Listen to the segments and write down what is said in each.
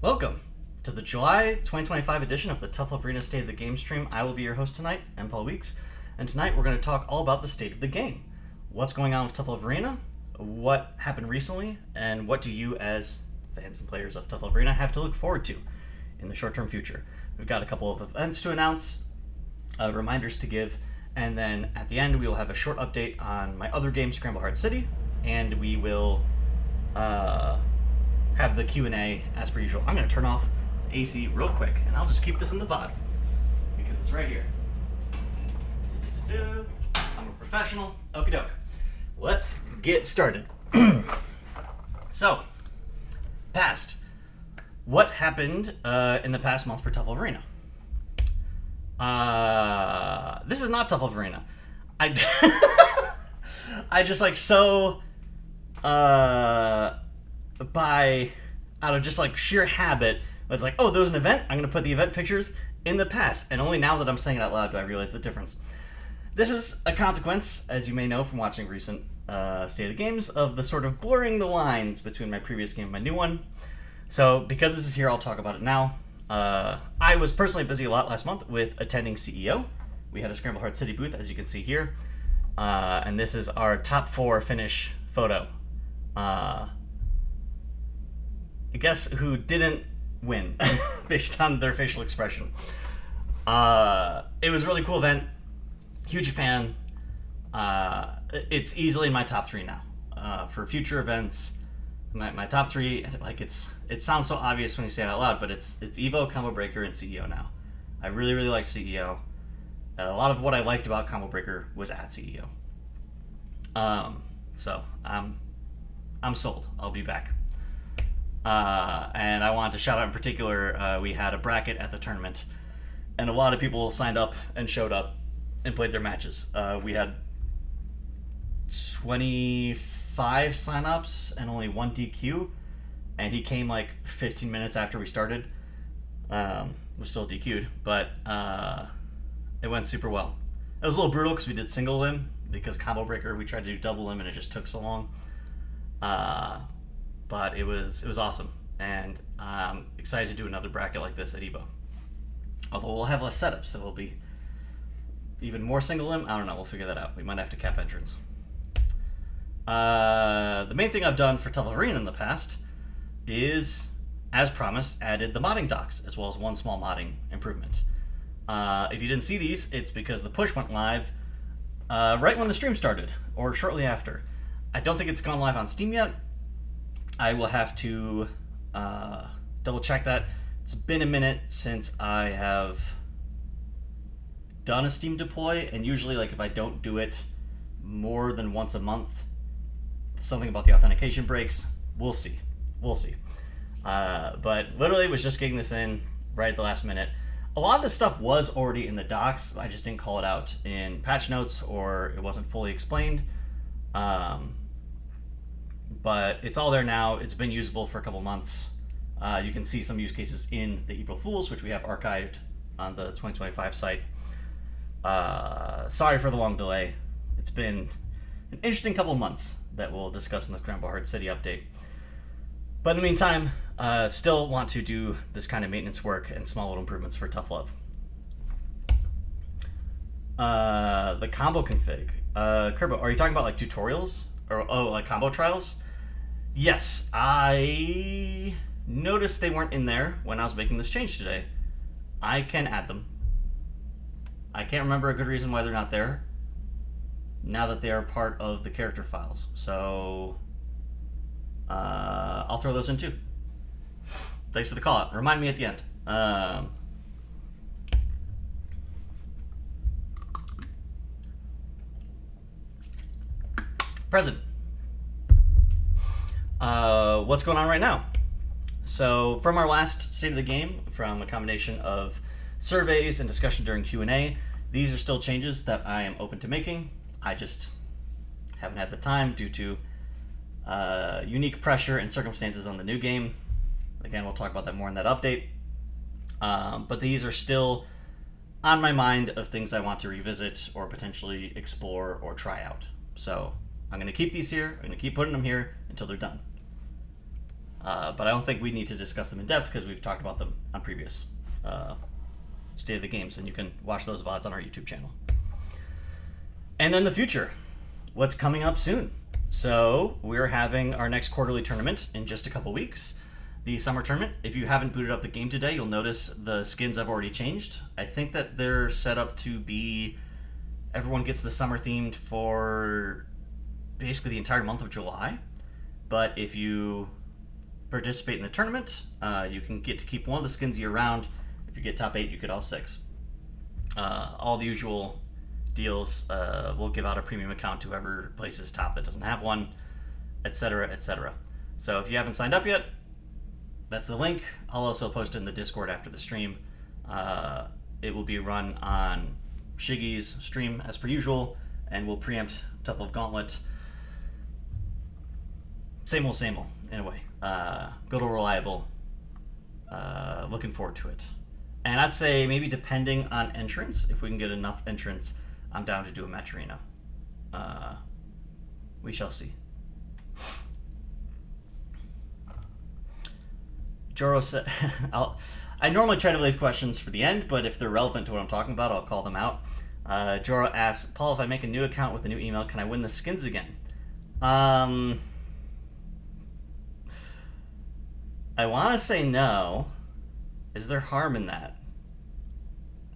Welcome to the July 2025 edition of the Tough Love Arena State of the Game stream. I will be your host tonight, I'm Paul Weeks, and tonight we're going to talk all about the state of the game. What's going on with Tough Love Arena, what happened recently, and what do you as fans and players of Tough Love Arena have to look forward to in the short-term future. We've got a couple of events to announce, reminders to give, and then at the end we will have a short update on my other game, Scramble City, and we will have the Q&A as per usual. I'm going to turn off the AC real quick, and I'll just keep this in the VOD, because it's right here. I'm a professional. Okie doke. Let's get started. So, past. What happened in the past month for Tough Love Arena? This is not Tough Love Arena. I just out of just like sheer habit, it's like, oh, there was an event, I'm going to put the event pictures in the past. And only now that I'm saying it out loud do I realize the difference. This is a consequence, as you may know from watching recent State of the Games, of the sort of blurring the lines between my previous game and my new one. So because this is here, I'll talk about it now. I was personally busy a lot last month with attending CEO. We had a Scramble City booth, as you can see here. And this is our top 4 finish photo. Guess who didn't win based on their facial expression. It was a really cool event. Huge fan. It's easily in my top 3 now. For future events, my top 3, like it sounds so obvious when you say it out loud, but it's Evo, Combo Breaker, and CEO now. I really, really like CEO. A lot of what I liked about Combo Breaker was at CEO. So I'm sold. I'll be back. And I wanted to shout out in particular, we had a bracket at the tournament, and a lot of people signed up and showed up and played their matches. We had 25 signups and only 1 DQ, and he came like 15 minutes after we started. Was still DQ'd, but it went super well. It was a little brutal because we did single limb, because Combo Breaker we tried to do double limb and it just took so long. But it was awesome, and I'm excited to do another bracket like this at Evo. Although we'll have less setups, so it'll be even more single limb. I don't know, we'll figure that out. We might have to cap entrance. The main thing I've done for Tough Love Arena in the past is, as promised, added the modding docs, as well as one small modding improvement. If you didn't see these, it's because the push went live right when the stream started, or shortly after. I don't think it's gone live on Steam yet. I will have to double check that. It's been a minute since I have done a Steam deploy, and usually, like, if I don't do it more than once a month, something about the authentication breaks. We'll see. But literally was just getting this in right at the last minute. A lot of this stuff was already in the docs. I just didn't call it out in patch notes, or it wasn't fully explained. But it's all there now. It's been usable for a couple months. You can see some use cases in the April Fools, which we have archived on the 2025 site. Sorry for the long delay. It's been an interesting couple months that we'll discuss in the Scramble City update. But in the meantime, still want to do this kind of maintenance work and small little improvements for Tough Love. The combo config. Kerbo, are you talking about like tutorials? Or like combo trials? Yes, I noticed they weren't in there when I was making this change today. I can add them. I can't remember a good reason why they're not there, now that they are part of the character files. So I'll throw those in too. Thanks for the call out. Remind me at the end. Present. What's going on right now? So from our last State of the Game, from a combination of surveys and discussion during Q&A, these are still changes that I am open to making. I just haven't had the time due to unique pressure and circumstances on the new game. Again, we'll talk about that more in that update. But these are still on my mind of things I want to revisit or potentially explore or try out. So I'm going to keep these here. I'm going to keep putting them here until they're done. But I don't think we need to discuss them in depth because we've talked about them on previous State of the Games, and you can watch those VODs on our YouTube channel. And then the future. What's coming up soon? So we're having our next quarterly tournament in just a couple weeks. The summer tournament. If you haven't booted up the game today, you'll notice the skins I've already changed. I think that they're set up to be... Everyone gets the summer themed for basically the entire month of July. But if you participate in the tournament, you can get to keep one of the skins year-round. If you get top 8, you get all 6. All the usual deals. We'll give out a premium account to whoever places top that doesn't have one, etc., etc. So if you haven't signed up yet, that's the link. I'll also post it in the Discord after the stream. It will be run on Shiggy's stream as per usual, and we'll preempt Tough Love Gauntlet. Same old, in a way. Good old reliable. Looking forward to it. And I'd say maybe depending on entrance, if we can get enough entrance, I'm down to do a match arena. We shall see. Joro said, I normally try to leave questions for the end, but if they're relevant to what I'm talking about, I'll call them out. Joro asks, Paul, if I make a new account with a new email, can I win the skins again? I want to say no. Is there harm in that?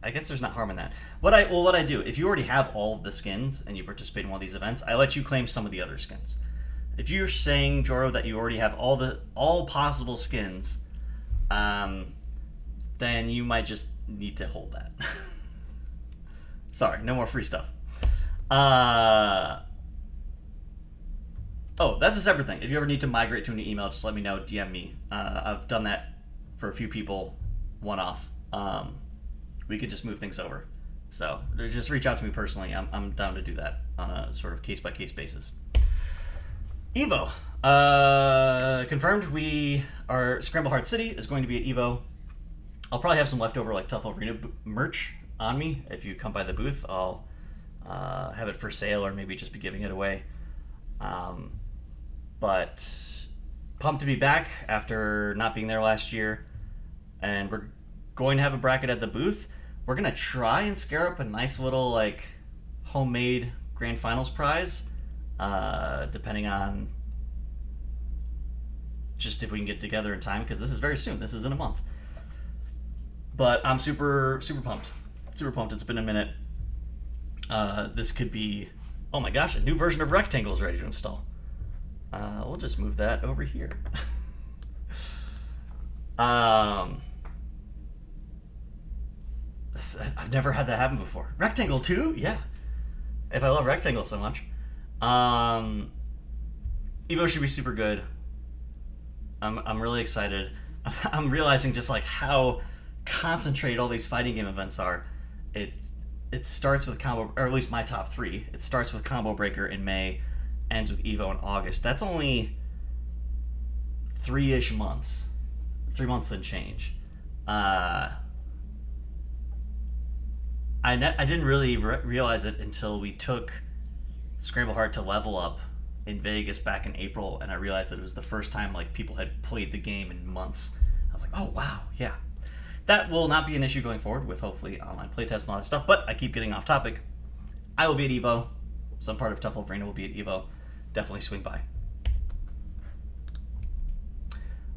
I guess there's not harm in that. What I do, if you already have all of the skins and you participate in one of these events, I let you claim some of the other skins. If you're saying, Joro, that you already have all possible skins, then you might just need to hold that. Sorry, no more free stuff. Oh, that's a separate thing. If you ever need to migrate to a new email, just let me know, DM me. I've done that for a few people, one-off. We could just move things over. So just reach out to me personally. I'm down to do that on a sort of case-by-case basis. Evo. Confirmed our Scramble Hard City is going to be at Evo. I'll probably have some leftover like Tough Arena merch on me. If you come by the booth, I'll have it for sale or maybe just be giving it away. But pumped to be back after not being there last year. And we're going to have a bracket at the booth. We're going to try and scare up a nice little like homemade grand finals prize, depending on just if we can get together in time, because this is very soon. This is in a month. But I'm super pumped. Super pumped. It's been a minute. This could be, oh my gosh, a new version of Rectangle is ready to install. We'll just move that over here. I've never had that happen before. Rectangle 2? Yeah. If I love Rectangle so much. Evo should be super good. I'm really excited. I'm realizing just like how concentrated all these fighting game events are. It starts with combo, or at least my top 3. It starts with Combo Breaker in May, ends with Evo in August. That's only 3-ish months. 3 months and change. I didn't really realize it until we took Scramble Hard to level up in Vegas back in April, and I realized that it was the first time like people had played the game in months. I was like, oh wow, yeah. That will not be an issue going forward with hopefully online playtests and all that stuff, but I keep getting off topic. I will be at Evo. Some part of Tough Love Arena will be at Evo. Definitely swing by.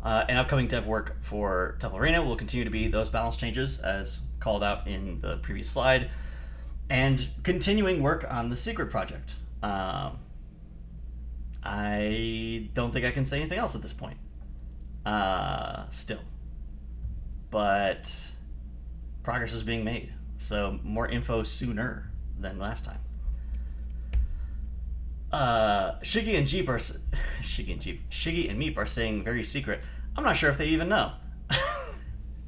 And upcoming dev work for Tough Love Arena will continue to be those balance changes as called out in the previous slide, and continuing work on the secret project. I don't think I can say anything else at this point. Still. But progress is being made. So more info sooner than last time. Shiggy and Meep are saying very secret. I'm not sure if they even know.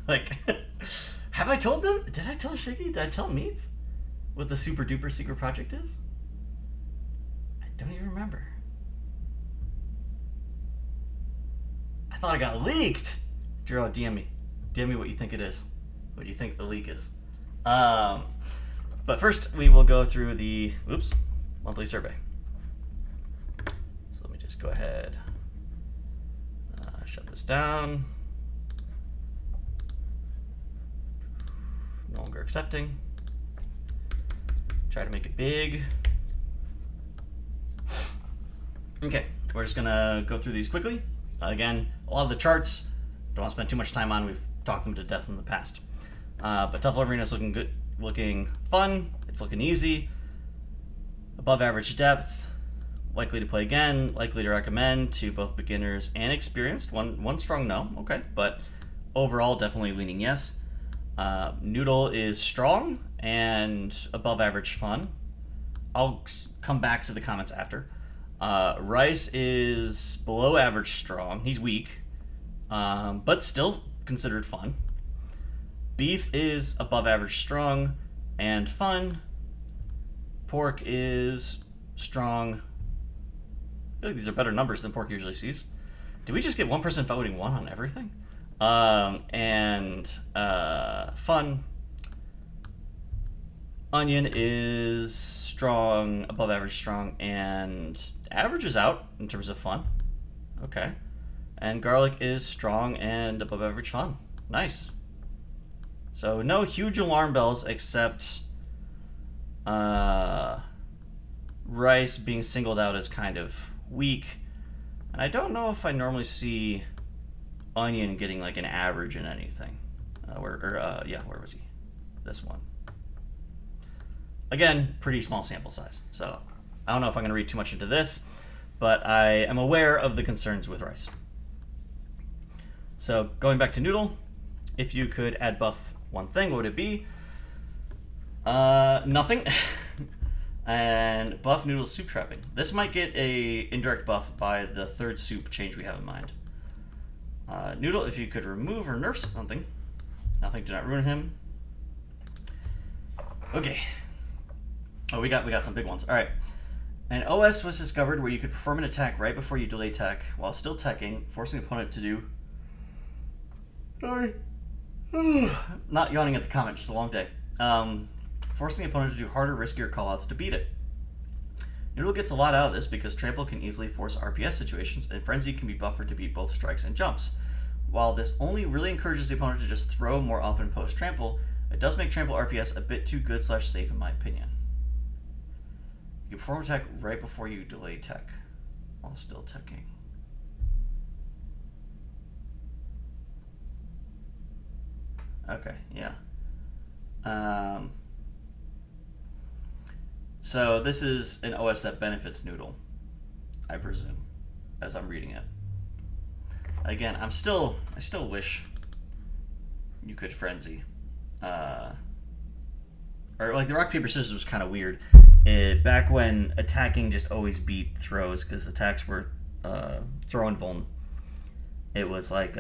Like, have I told them? Did I tell Shiggy? Did I tell Meep what the super duper secret project is? I don't even remember. I thought it got leaked. Jero, DM me. DM me what you think it is. What do you think the leak is? But first, we will go through the monthly survey. So let me just go ahead, Shut this down. No longer accepting. Try to make it big. Okay, we're just gonna go through these quickly. Again, a lot of the charts, don't want to spend too much time on. We've talked them to death in the past. But Tough Love Arena is looking good, looking fun. It's looking easy. Above average depth. Likely to play again. Likely to recommend to both beginners and experienced. One strong no, okay, but overall definitely leaning yes. Noodle is strong and above average fun. I'll come back to the comments after. Rice is below average strong. He's weak, but still considered fun. Beef is above average strong and fun. Pork is strong. I feel like these are better numbers than pork usually sees. Did we just get one person voting one on everything? Fun. Onion is strong, above average strong, and averages out in terms of fun. Okay. And garlic is strong and above average fun. Nice. So no huge alarm bells except rice being singled out as kind of weak. And I don't know if I normally see onion getting like an average in anything. Where was he? This one. Again, pretty small sample size. So I don't know if I'm going to read too much into this, but I am aware of the concerns with rice. So going back to noodle, if you could add buff one thing, what would it be? Nothing. And buff noodle soup trapping. This might get a indirect buff by the third soup change we have in mind. Noodle, if you could remove or nerf something. Nothing, do not ruin him. Okay. Oh, we got some big ones. All right. An OS was discovered where you could perform an attack right before you delay tech while still teching, forcing the opponent to do... Sorry. Not yawning at the comment, just a long day. Forcing the opponent to do harder, riskier callouts to beat it. Noodle gets a lot out of this because Trample can easily force RPS situations, and Frenzy can be buffered to beat both strikes and jumps. While this only really encourages the opponent to just throw more often post-Trample, it does make Trample RPS a bit too good/safe in my opinion. You can perform attack right before you delay tech, while still teching. Okay, yeah. So this is an OS that benefits Noodle, I presume, as I'm reading it. Again, I still wish you could Frenzy. Or like the rock, paper, scissors was kind of weird. Back when attacking just always beat throws because attacks were throw and vuln. It was like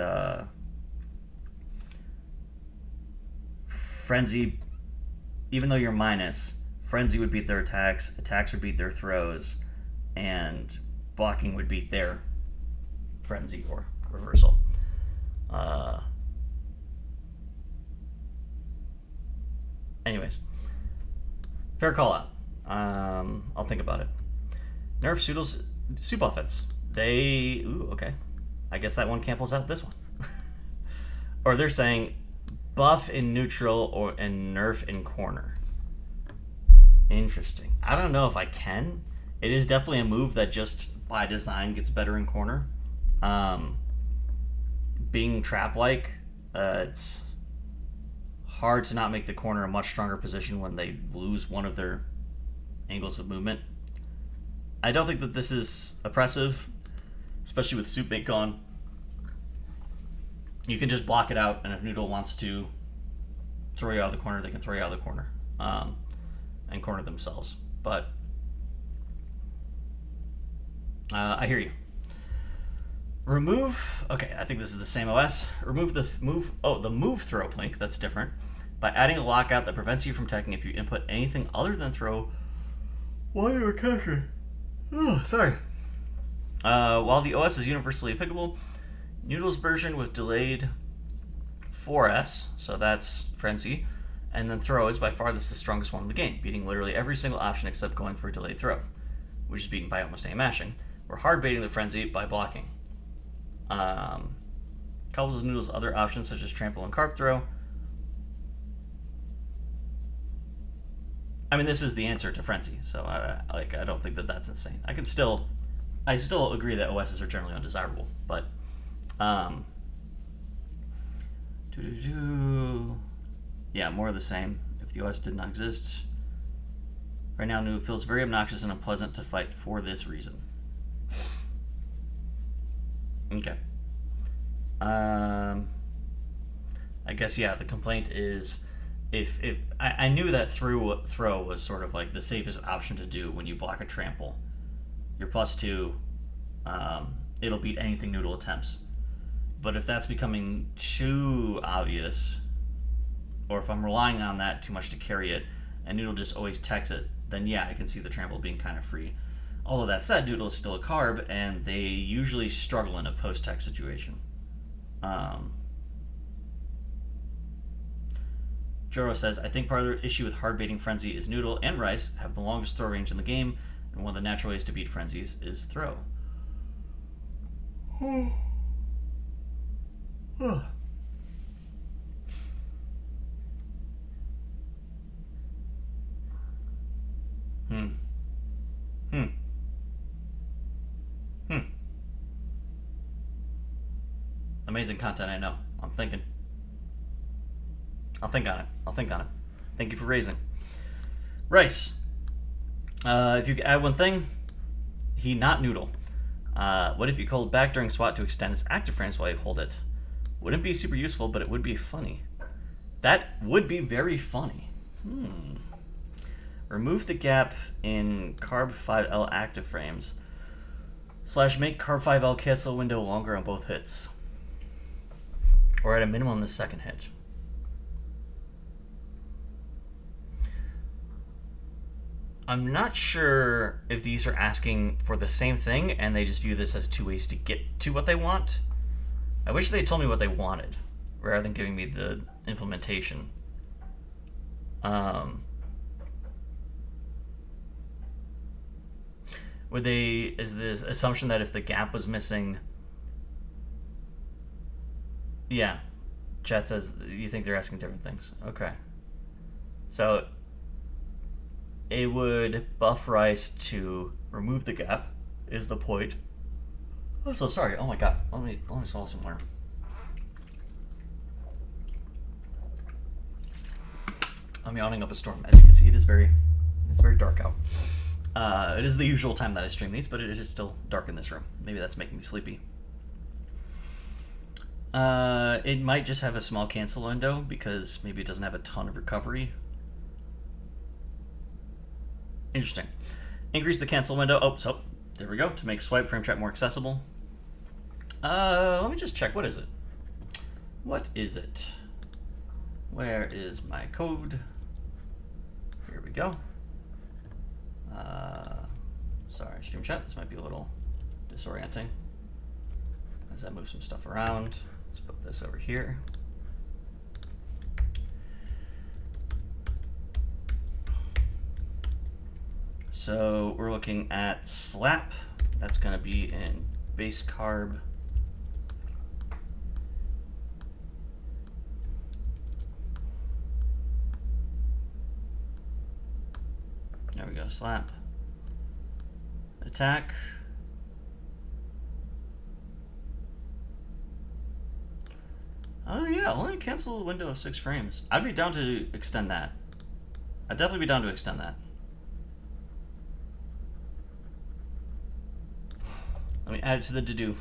Frenzy, even though you're minus, Frenzy would beat their attacks would beat their throws, and blocking would beat their Frenzy or reversal. Anyways, fair call out. I'll think about it. Nerf Soodle's soup offense. Okay. I guess that one cancels out this one. Or they're saying buff in neutral and nerf in corner. Interesting. I don't know if I can. It is definitely a move that just by design gets better in corner. Being trap-like, it's hard to not make the corner a much stronger position when they lose one of their angles of movement. I don't think that this is oppressive, especially with soup mate gone. You can just block it out, and if Noodle wants to throw you out of the corner, they can throw you out of the corner and corner themselves. But I hear you. Remove. Okay, I think this is the same OS. Remove the move throw link. That's different. By adding a lockout that prevents you from teching if you input anything other than throw while you're catching. Oh, sorry. While the OS is universally applicable, Noodle's version with delayed 4S, so that's Frenzy, and then throw is by far the strongest one in the game, beating literally every single option except going for a delayed throw, which is beaten by almost any mashing. We're hard baiting the Frenzy by blocking. Coupled with Noodle's other options such as trample and carp throw. I mean, this is the answer to Frenzy, so I don't think that that's insane. I still agree that OSs are generally undesirable, but yeah, more of the same. If the OS did not exist, right now Noodle feels very obnoxious and unpleasant to fight for this reason. Okay. I guess yeah. The complaint is if I knew that throw was sort of like the safest option to do when you block a trample. You're +2. It'll beat anything Noodle attempts. But if that's becoming too obvious, or if I'm relying on that too much to carry it, and Noodle just always techs it, then yeah, I can see the trample being kind of free. Although that said, Noodle is still a carb, and they usually struggle in a post-tech situation. Joro says, I think part of the issue with hard baiting Frenzy is Noodle and Rice have the longest throw range in the game, and one of the natural ways to beat Frenzies is throw. Amazing content, I know. I'm thinking. I'll think on it. Thank you for raising. Rice. If you could add one thing, he not Noodle. What if you called back during SWAT to extend his active frames while you hold it? Wouldn't be super useful, but it would be funny. That would be very funny. Remove the gap in Carb 5L active frames / make Carb 5L cancel window longer on both hits. Or at a minimum the second hit. I'm not sure if these are asking for the same thing and they just view this as two ways to get to what they want. I wish they told me what they wanted rather than giving me the implementation. Is this assumption that if the gap was missing... Yeah. Chat says you think they're asking different things. Okay. So it would buff Rice to remove the gap is the point. I'm so sorry. Oh my god. Let me swallow some water. I'm yawning up a storm. As you can see, it's very dark out. It is the usual time that I stream these, but it is still dark in this room. Maybe that's making me sleepy. It might just have a small cancel window because maybe it doesn't have a ton of recovery. Interesting. Increase the cancel window. Oh, so there we go. To make swipe frame trap more accessible. Let me just check. What is it? What is it? Where is my code? Here we go. Sorry, stream chat. This might be a little disorienting as I move some stuff around. Let's put this over here. So we're looking at slap. That's going to be in base carb. There we go, slap. Attack. Oh yeah, only cancel the window of 6 frames. I'd be down to extend that. I'd definitely be down to extend that. Let me add it to the to-do.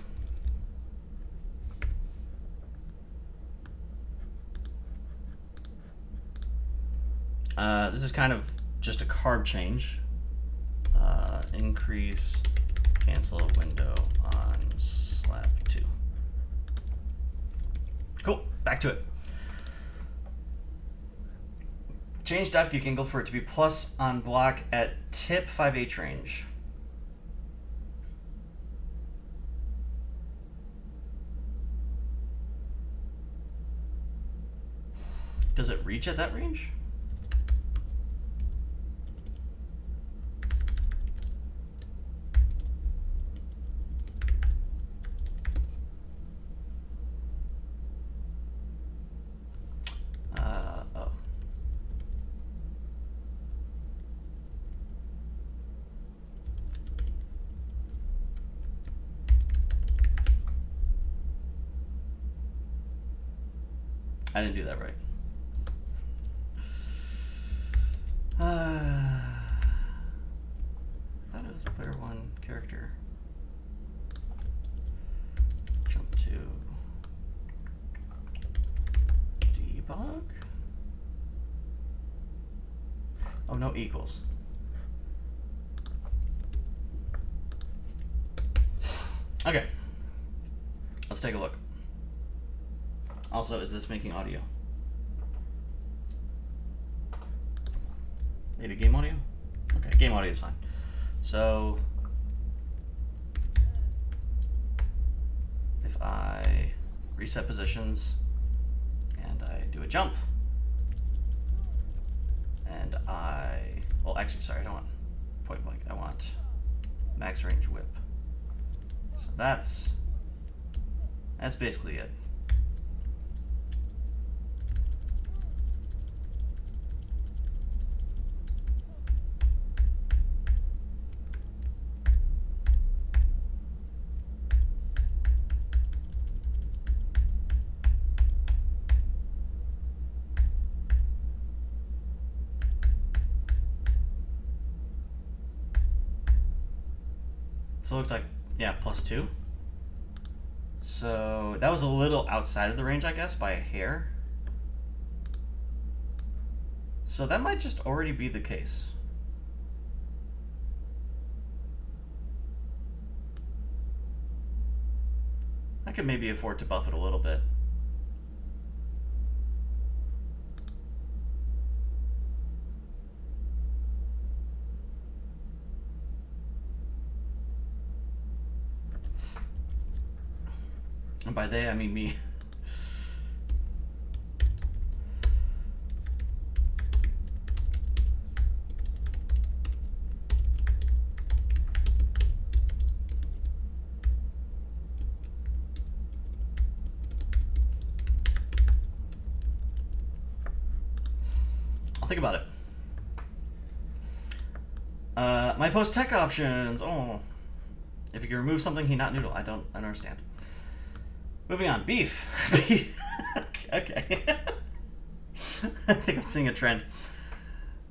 This is kind of just a carb change. Increase cancel window on slap 2. Cool, back to it. Change dive kick angle for it to be plus on block at tip 5H range. Does it reach at that range? I didn't do that right. I thought it was player one character. Jump to debug. Oh, no equals. Okay. Let's take a look. Also, is this making audio? Maybe game audio? Okay, game audio is fine. So, if I reset positions and I do a jump, and well, actually, sorry, I don't want point blank. I want max range whip. So that's basically it. So it looks like, yeah, +2. So that was a little outside of the range, I guess, by a hair. So that might just already be the case. I could maybe afford to buff it a little bit. And by they, I mean me. I'll think about it. My post-tech options. Oh. If you can remove something, he not noodle. I don't understand. Moving on, beef. Okay. I think I'm seeing a trend.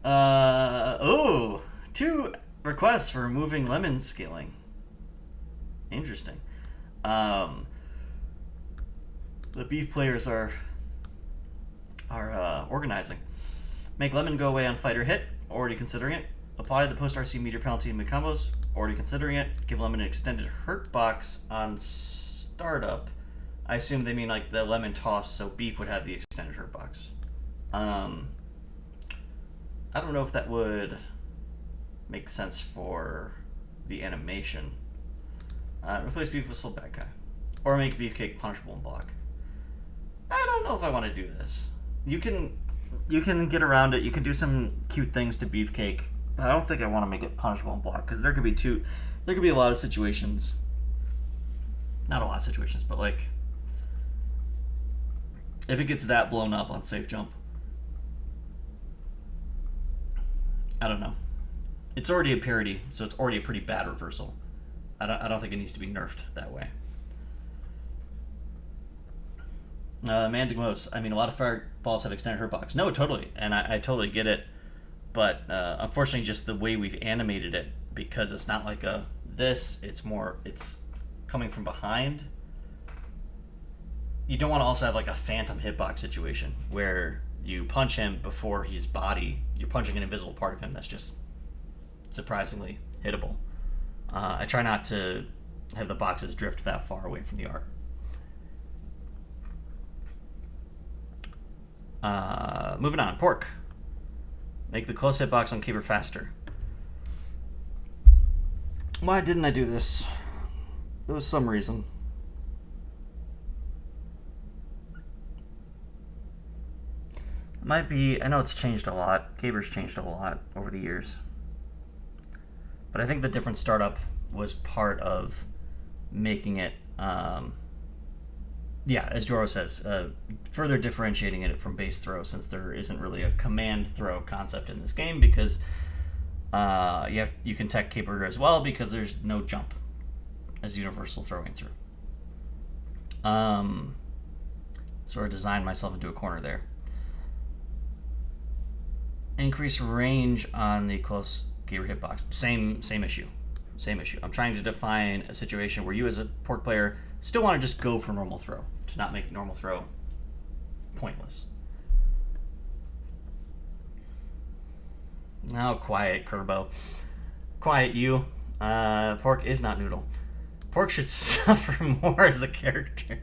Oh, 2 requests for removing lemon scaling. Interesting. The beef players are organizing. Make lemon go away on fighter hit. Already considering it. Apply the post RC meter penalty in mid combos. Already considering it. Give lemon an extended hurt box on startup. I assume they mean like the lemon toss, so beef would have the extended hurt box. I don't know if that would make sense for the animation. Replace beef with full bad guy. Or make beefcake punishable in block. I don't know if I want to do this. You can get around it. You can do some cute things to beefcake. But I don't think I want to make it punishable in block, because there could be a lot of situations. Not a lot of situations, but like if it gets that blown up on safe jump. I don't know. It's already a parity, so it's already a pretty bad reversal. I don't think it needs to be nerfed that way. Mandigmos. I mean, a lot of fireballs have extended hurt box. No, totally, and I totally get it. But unfortunately, just the way we've animated it, because it's not like it's coming from behind. You don't want to also have like a phantom hitbox situation where you punch him before his body. You're punching an invisible part of him that's just surprisingly hittable. I try not to have the boxes drift that far away from the art. Moving on, pork. Make the close hitbox on Caber faster. Why didn't I do this? There was some reason. Might be, I know it's changed a lot. Caber's changed a lot over the years. But I think the different startup was part of making it, as Joro says, further differentiating it from base throw, since there isn't really a command throw concept in this game, because you can tech Caber as well, because there's no jump as universal throwing through. Sort of designed myself into a corner there. Increase range on the close gamer hitbox. Same issue. Same issue. I'm trying to define a situation where you as a pork player still want to just go for normal throw, to not make normal throw pointless. Now, quiet, Kerbo. Quiet, you. Pork is not noodle. Pork should suffer more as a character.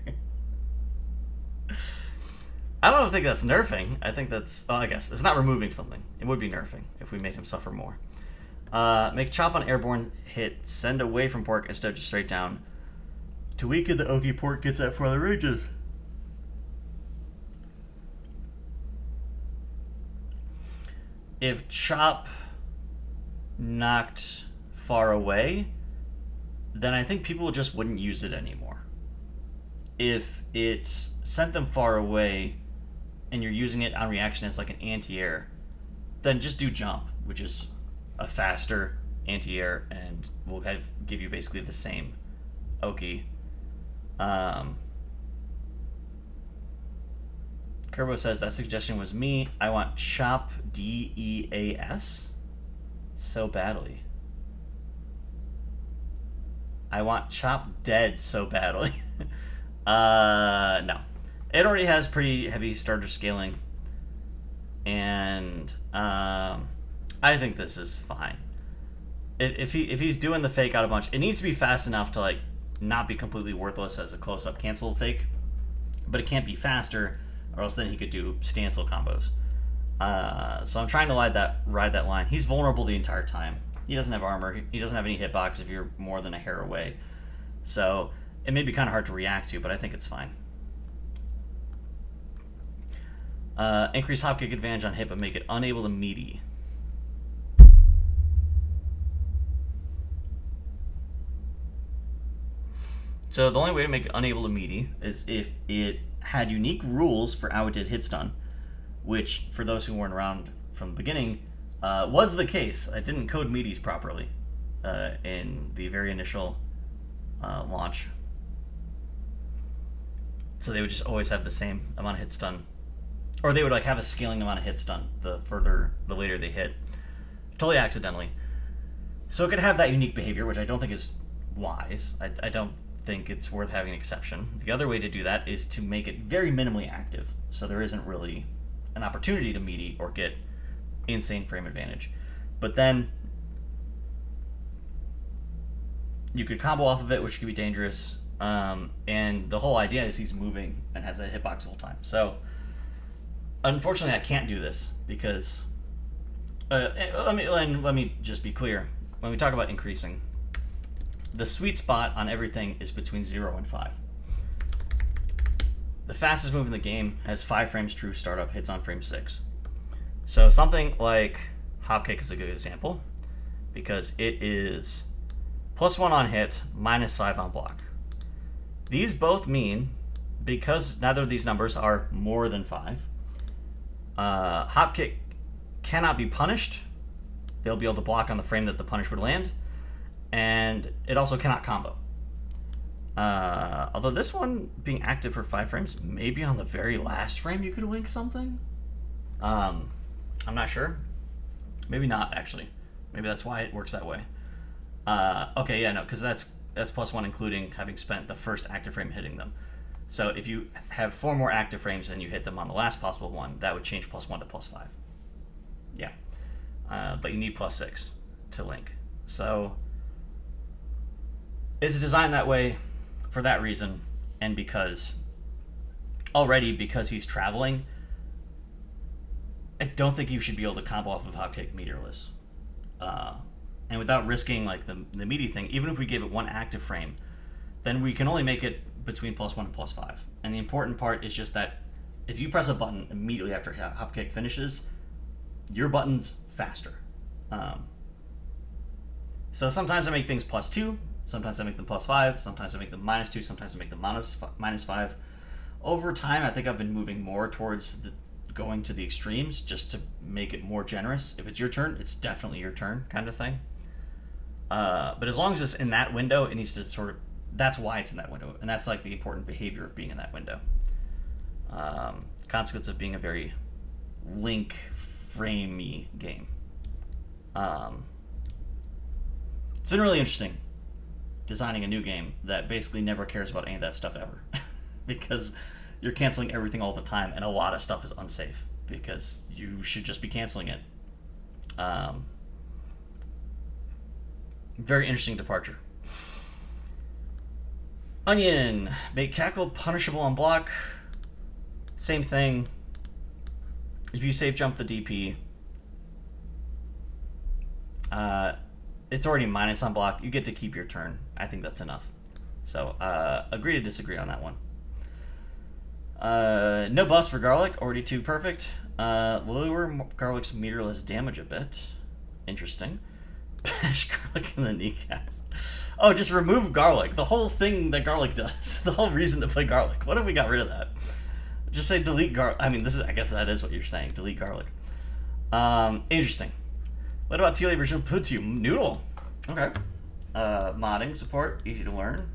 I don't think that's nerfing. I think that's... Oh, I guess. It's not removing something. It would be nerfing if we made him suffer more. Make chop on airborne hit. Send away from pork instead of just straight down. To weaken the Oki, pork gets that for other ranges. If chop knocked far away, then I think people just wouldn't use it anymore. If it sent them far away and you're using it on reaction as like an anti-air, then just do jump, which is a faster anti-air and will give you basically the same Oki. Kerbo says that suggestion was me. I want chop DEAS so badly. I want chop dead so badly. No. It already has pretty heavy starter scaling. And I think this is fine. If he's doing the fake out a bunch, it needs to be fast enough to like not be completely worthless as a close-up cancel fake. But it can't be faster, or else then he could do stancil combos. So I'm trying to ride that line. He's vulnerable the entire time. He doesn't have armor. He doesn't have any hitbox if you're more than a hair away. So it may be kind of hard to react to, but I think it's fine. Increase hop kick advantage on hit, but make it unable to meaty. So the only way to make it unable to meaty is if it had unique rules for how it did hit stun, which, for those who weren't around from the beginning, was the case. I didn't code meaties properly in the very initial launch. So they would just always have the same amount of hit stun. Or they would like have a scaling amount of hit stun the later they hit. Totally accidentally. So it could have that unique behavior, which I don't think is wise. I don't think it's worth having an exception. The other way to do that is to make it very minimally active, so there isn't really an opportunity to meaty or get insane frame advantage. But then you could combo off of it, which could be dangerous. And the whole idea is he's moving and has a hitbox the whole time. So unfortunately, I can't do this because let me just be clear. When we talk about increasing, the sweet spot on everything is between 0 and 5. The fastest move in the game has 5 frames true startup, hits on frame 6. So something like hop kick is a good example because it is +1 on hit, -5 on block. These both mean, because neither of these numbers are more than 5, hop kick cannot be punished. They'll be able to block on the frame that the punish would land, and it also cannot combo. Although this one being active for 5 frames, maybe on the very last frame you could link something. I'm not sure. Maybe not, actually. Maybe that's why it works that way. Okay, yeah, no, because that's +1 including having spent the first active frame hitting them. So if you have 4 more active frames and you hit them on the last possible one, that would change +1 to +5. Yeah. But you need +6 to link. So it's designed that way for that reason, and because he's traveling, I don't think you should be able to combo off of hop kick meteorless. And without risking like the meaty thing, even if we gave it 1 active frame, then we can only make it between +1 and +5. And the important part is just that if you press a button immediately after hop kick finishes, your button's faster. So sometimes I make things +2, sometimes I make them +5, sometimes I make them -2, sometimes I make them -5. Over time, I think I've been moving more towards going to the extremes just to make it more generous. If it's your turn, it's definitely your turn kind of thing. But as long as it's in that window, it needs to sort of... That's why it's in that window, and that's like the important behavior of being in that window. Consequence of being a very link framey game. It's been really interesting designing a new game that basically never cares about any of that stuff ever. Because you're canceling everything all the time, and a lot of stuff is unsafe because you should just be canceling it. Very interesting departure. Onion. Make cackle punishable on block. Same thing. If you save jump the DP, it's already minus on block. You get to keep your turn. I think that's enough. So, agree to disagree on that one. No buffs for Garlic. Already too perfect. Lower Garlic's meterless damage a bit. Interesting. Bash Garlic in the kneecaps. Oh, just remove Garlic. The whole thing that Garlic does. The whole reason to play Garlic. What if we got rid of that? Just say delete Garlic. I mean, I guess that is what you're saying. Delete Garlic. Interesting. What about TLA version puts you? Noodle. Okay. Modding support. Easy to learn.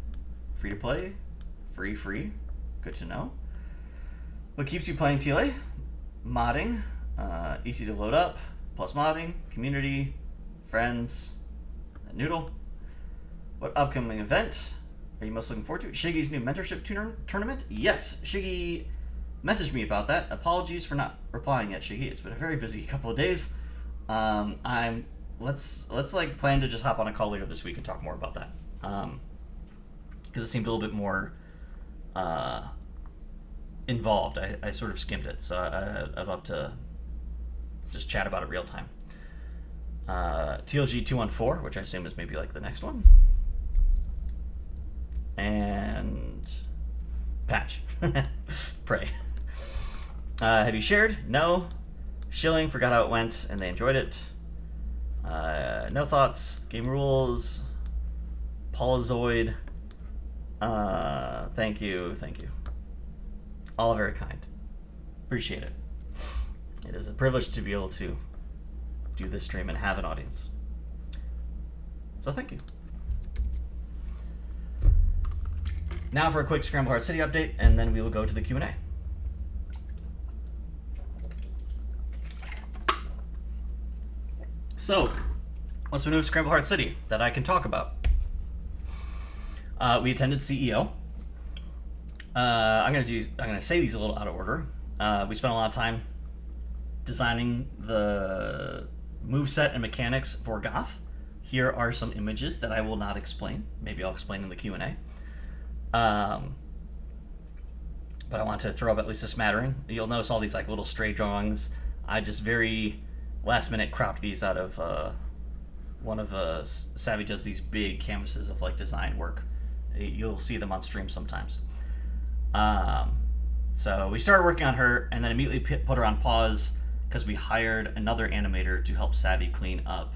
Free to play. Free. Good to know. What keeps you playing TLA? Modding. Easy to load up. Plus modding. Community. Friends. Noodle. What upcoming event are you most looking forward to? Shiggy's new mentorship tournament? Yes. Shiggy messaged me about that. Apologies for not replying yet, Shiggy. It's been a very busy couple of days. Let's like plan to just hop on a call later this week and talk more about that. Because it seemed a little bit more involved. I sort of skimmed it, so I'd love to just chat about it real time. TLG 214, which I assume is maybe like the next one. And patch. Pray. Have you shared? No. Shilling, forgot how it went, and they enjoyed it. No thoughts. Game rules. Paulozoid. Thank you. All very kind. Appreciate it. It is a privilege to be able to do this stream and have an audience. So thank you. Now for a quick Scramble Heart City update, and then we will go to the Q&A. So, what's new with Scramble Heart City that I can talk about? We attended CEO. I'm gonna say these a little out of order. We spent a lot of time designing the moveset and mechanics for Goth. Here are some images that I will not explain. Maybe I'll explain in the Q&A. But I want to throw up at least a smattering. You'll notice all these like little stray drawings. I just very last minute cropped these out of one of Savvy does these big canvases of like design work. You'll see them on stream sometimes. So we started working on her and then immediately put her on pause because we hired another animator to help Savvy clean up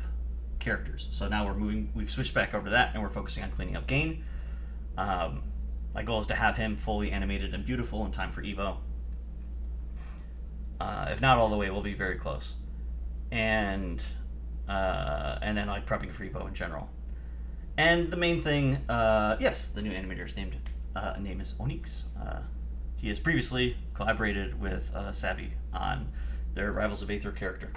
characters. So now we've switched back over to that and we're focusing on cleaning up Gain. My goal is to have him fully animated and beautiful in time for Evo. If not all the way, we'll be very close. And then like prepping for Evo in general. And the main thing, yes, the new animator's name is Onyx. He has previously collaborated with Savvy on their Rivals of Aether character.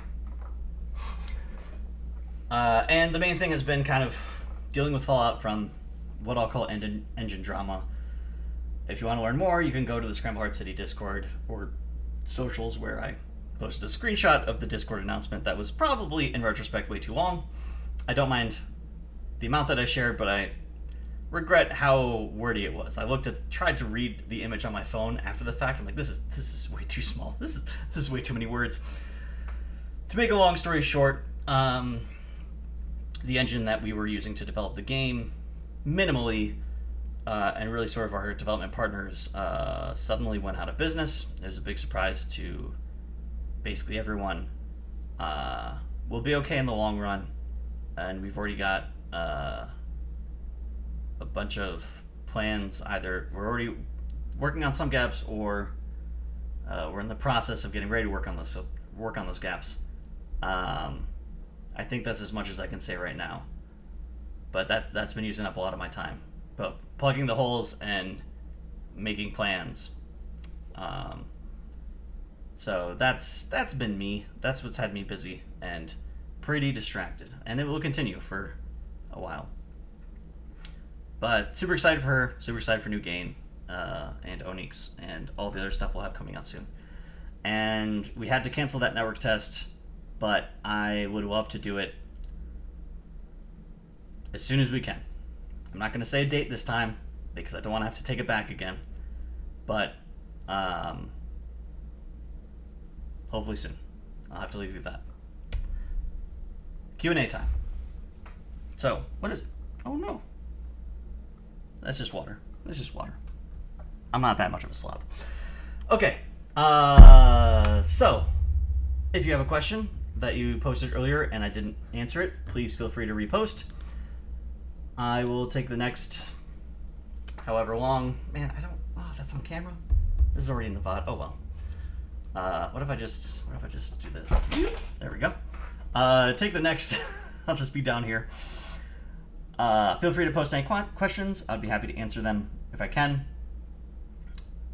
And the main thing has been kind of dealing with fallout from what I'll call engine drama. If you want to learn more, you can go to the Scramble Heart City Discord or socials where I posted a screenshot of the Discord announcement that was probably, in retrospect, way too long. I don't mind the amount that I shared, but I regret how wordy it was. I tried to read the image on my phone after the fact. I'm like, this is way too small. This is way too many words. To make a long story short, the engine that we were using to develop the game, minimally, and really sort of our development partners, suddenly went out of business. It was a big surprise to basically everyone. We'll be okay in the long run, and we've already got a bunch of plans. Either we're already working on some gaps, or we're in the process of getting ready to work on those gaps. I think that's as much as I can say right now. But that's been using up a lot of my time, both plugging the holes and making plans. So that's been me. That's what's had me busy and pretty distracted, and it will continue for a while. But super excited for her. Super excited for New Gain and Onyx and all the other stuff we'll have coming out soon. And we had to cancel that network test, but I would love to do it as soon as we can. I'm not going to say a date this time because I don't want to have to take it back again. But hopefully soon. I'll have to leave you with that. Q&A time. So, what is... Oh, no. That's just water. That's just water. I'm not that much of a slob. Okay. So, if you have a question that you posted earlier and I didn't answer it, please feel free to repost. I will take the next however long. Man, I don't... Oh, that's on camera? This is already in the VOD. Oh, well. What if I just do this? There we go. Take the next... I'll just be down here. Feel free to post any questions. I'd be happy to answer them if I can.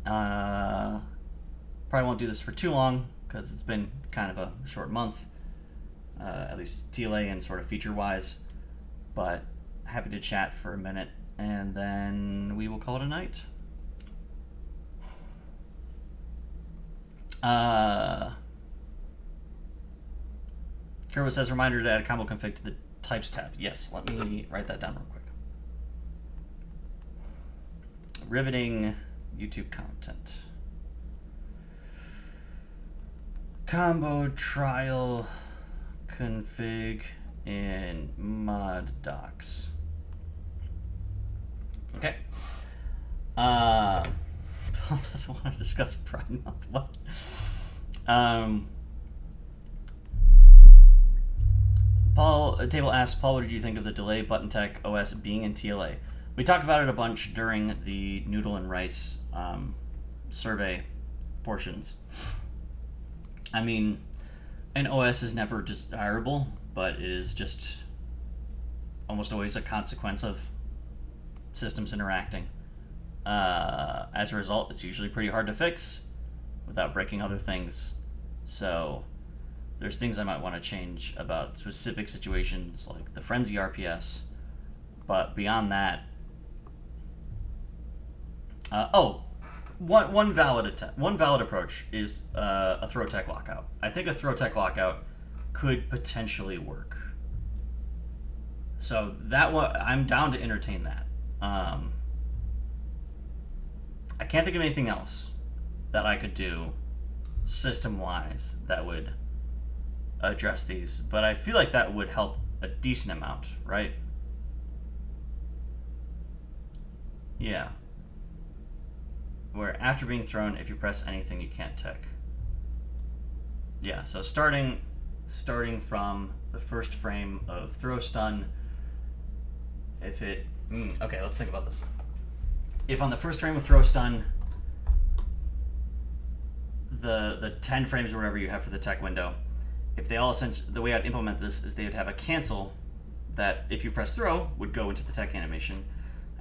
Probably won't do this for too long because it's been kind of a short month, at least TLA and sort of feature-wise. But happy to chat for a minute, and then we will call it a night. Kerwood says, reminder to add a combo config to the types tab. Yes, let me write that down real quick. Riveting YouTube content. Combo trial config in mod docs. Okay. Paul doesn't want to discuss Pride Month. What? Paul Table asks, Paul, what did you think of the delay button tech OS being in TLA? We talked about it a bunch during the Noodle and Rice survey portions. I mean, an OS is never desirable, but it is just almost always a consequence of systems interacting. As a result, it's usually pretty hard to fix without breaking other things. So there's things I might want to change about specific situations like the Frenzy RPS, but beyond that, one valid approach is a throw tech lockout. I think a throw tech lockout could potentially work. So that one, I'm down to entertain that. I can't think of anything else that I could do system-wise that would address these, but I feel like that would help a decent amount, right? Yeah. Where after being thrown, if you press anything, you can't tech. Yeah, so starting from the first frame of throw stun, if it... okay, let's think about this. If on the first frame of throw stun, the 10 frames or whatever you have for the tech window, if they all essentially, the way I'd implement this is they would have a cancel that if you press throw would go into the tech animation,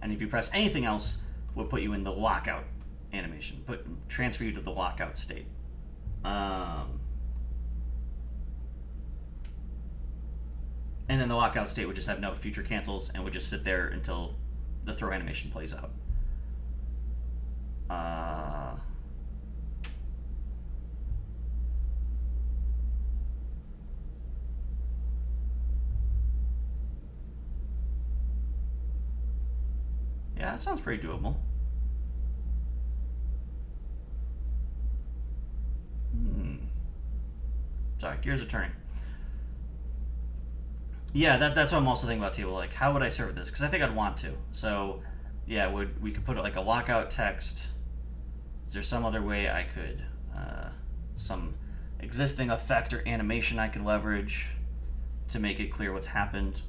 and if you press anything else would put you in the lockout animation, transfer you to the lockout state. And then the lockout state would just have no future cancels and would just sit there until the throw animation plays out. Yeah, that sounds pretty doable. Sorry, gears are turning. Yeah, that's what I'm also thinking about, table. Like, how would I serve this? Because I think I'd want to. So, yeah, we could put like a lockout text. Is there some other way I could, some existing effect or animation I could leverage to make it clear what's happened?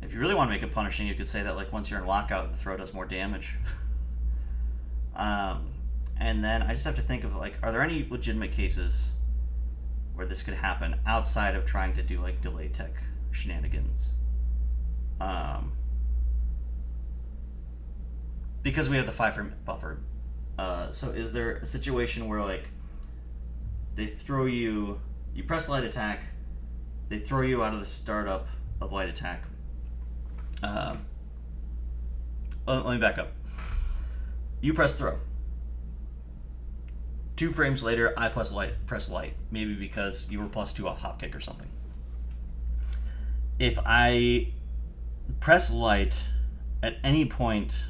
If you really want to make it punishing, you could say that like once you're in lockout, the throw does more damage. And then I just have to think of like, are there any legitimate cases where this could happen outside of trying to do like delay tech shenanigans? Because we have the 5 frame buffer. So is there a situation where like they throw you. You press light attack. They throw you out of the startup of light attack. Let me back up. You press throw. 2 frames later, I press light. Maybe because you were +2 off hop kick or something. If I press light at any point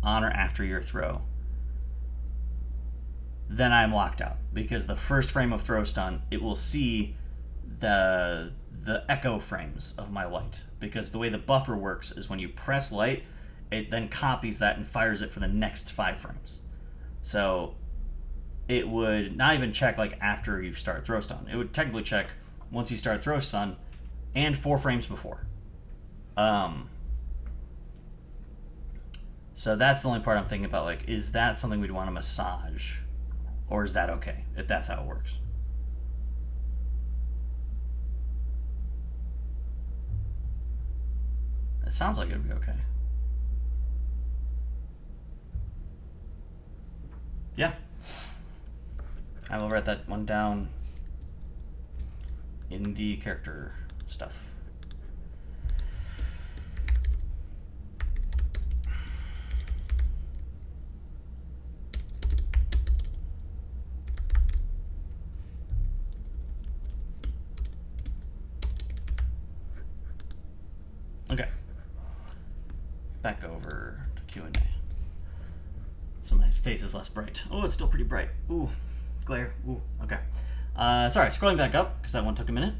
on or after your throw, then I'm locked out, because the first frame of throw stun, it will see the echo frames of my light, because the way the buffer works is when you press light, it then copies that and fires it for the next 5 frames. So it would not even check like after you start throw stun. It would technically check once you start throw stun and 4 frames before. So that's the only part I'm thinking about, like, is that something we'd want to massage? Or is that okay, if that's how it works? It sounds like it would be okay. Yeah. I will write that one down in the character stuff. Okay. Back over to Q&A. So my face is less bright. Oh, it's still pretty bright. Ooh, glare. Ooh, okay. Sorry, scrolling back up, because that one took a minute.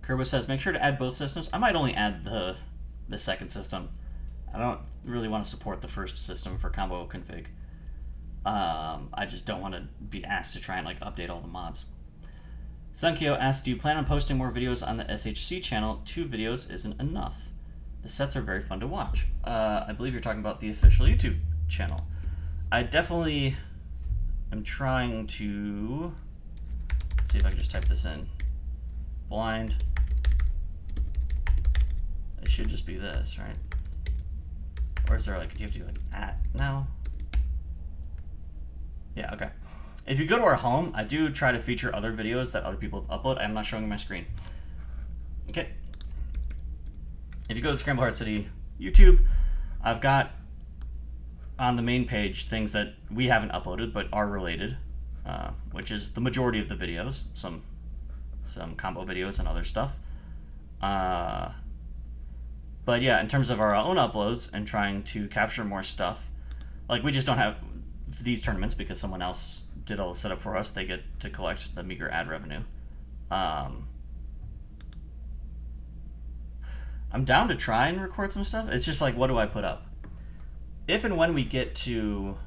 Kerbo says, make sure to add both systems. I might only add the second system. I don't really want to support the first system for combo config. I just don't want to be asked to try and like update all the mods. Sunkyo asks, do you plan on posting more videos on the SHC channel? 2 videos isn't enough. The sets are very fun to watch. I believe you're talking about the official YouTube channel. I definitely am trying to... Let's see if I can just type this in. Blind. It should just be this, right? Or is there like, do you have to do like at now? Yeah, okay. If you go to our home, I do try to feature other videos that other people have uploaded. I'm not showing my screen. Okay. If you go to Scramble Heart City YouTube, I've got on the main page things that we haven't uploaded but are related, which is the majority of the videos, some combo videos and other stuff. But yeah, in terms of our own uploads and trying to capture more stuff, like we just don't have these tournaments because someone else did all the setup for us. They get to collect the meager ad revenue. I'm down to try and record some stuff. It's just like, what do I put up? If and when we get to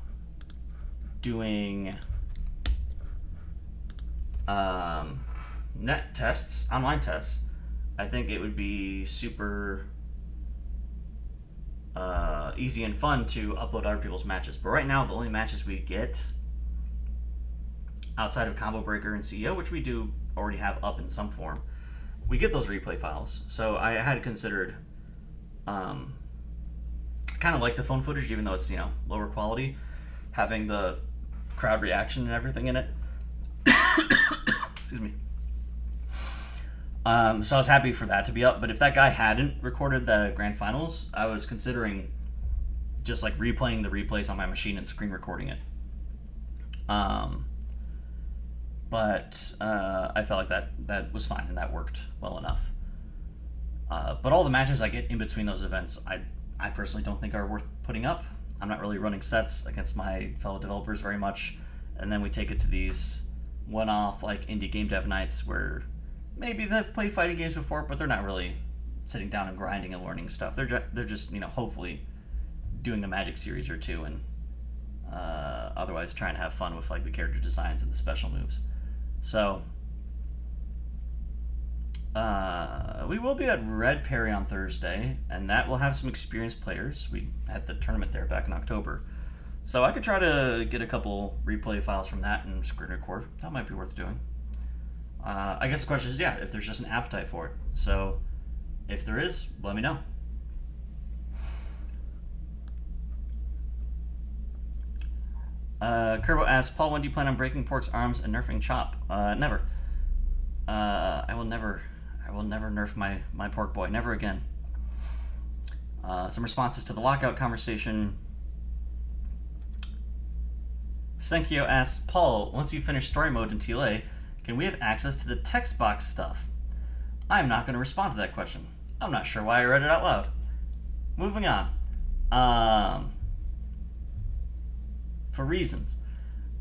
doing net tests, online tests, I think it would be super easy and fun to upload other people's matches. But right now, the only matches we get outside of Combo Breaker and CEO, which we do already have up in some form, we get those replay files. So I had considered kind of like the phone footage, even though it's, you know, lower quality, having the crowd reaction and everything in it. Excuse me. So I was happy for that to be up, but if that guy hadn't recorded the grand finals, I was considering just like replaying the replays on my machine and screen recording it. But I felt like that was fine and that worked well enough. But all the matches I get in between those events, I personally don't think are worth putting up. I'm not really running sets against my fellow developers very much, and then we take it to these one-off like indie game dev nights where maybe they've played fighting games before, but they're not really sitting down and grinding and learning stuff. They're just, you know, hopefully doing a Magic series or two, and otherwise trying to have fun with like the character designs and the special moves. So we will be at Red Perry on Thursday, and that will have some experienced players. We had the tournament there back in October, so I could try to get a couple replay files from that and screen record. That might be worth doing. I guess the question is, yeah, if there's just an appetite for it. So if there is, let me know. Kerbo asks, Paul, when do you plan on breaking Pork's arms and nerfing Chop? Never. I will never nerf my Pork boy. Never again. Some responses to the lockout conversation. Senkyo asks, Paul, once you finish story mode in TLA, can we have access to the text box stuff? I'm not going to respond to that question. I'm not sure why I read it out loud. Moving on. For reasons.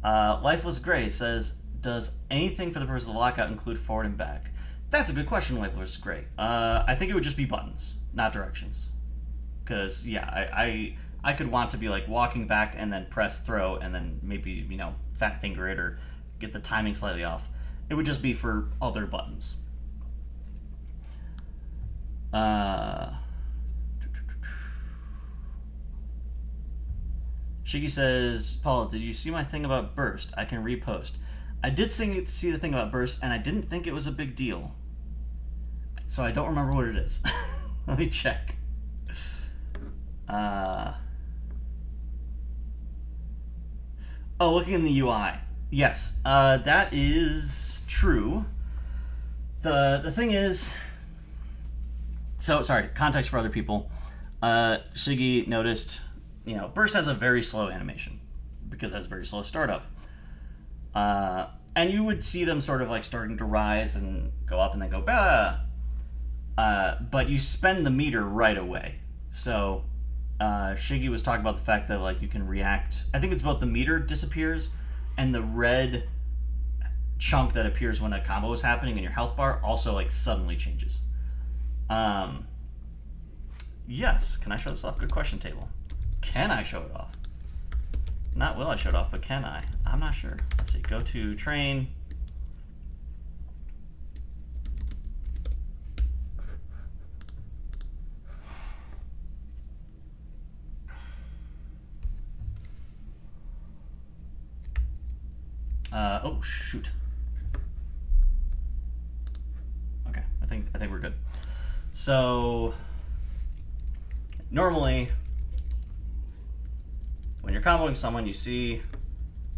Lifeless Gray says, does anything for the purpose of the lockout include forward and back? That's a good question, Lifeless Gray. I think it would just be buttons, not directions. Because, yeah, I could want to be like walking back and then press throw and then maybe, fat finger it or get the timing slightly off. It would just be for other buttons. Shiggy says, Paul, did you see my thing about burst? I can repost. I did see the thing about burst, and I didn't think it was a big deal. So I don't remember what it is. Let me check. Looking in the UI. Yes, that is true. The thing is... So, sorry, context for other people. Shiggy noticed, Burst has a very slow animation because it has very slow startup. And you would see them sort of like starting to rise and go up and then go, bah! But you spend the meter right away. So, Shiggy was talking about the fact that like you can react. I think it's both the meter disappears and the red chunk that appears when a combo is happening in your health bar also like suddenly changes. Yes, can I show this off? Good question, table. Can I show it off? Not will I show it off, but can I? I'm not sure. Let's see, go to train. Oh shoot. Okay, I think we're good. So normally when you're comboing someone, you see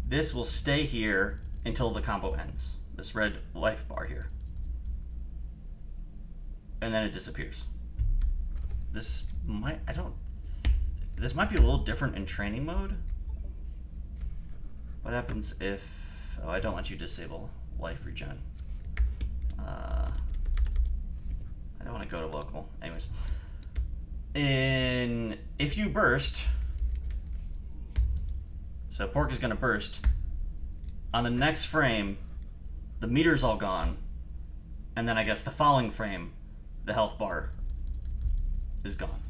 this will stay here until the combo ends. This red life bar here. And then it disappears. This might be a little different in training mode. What happens if I don't let you disable life regen? I don't want to go to local. Anyways, if you burst, so Pork is going to burst. On the next frame, the meter's all gone, and then I guess the following frame, the health bar is gone.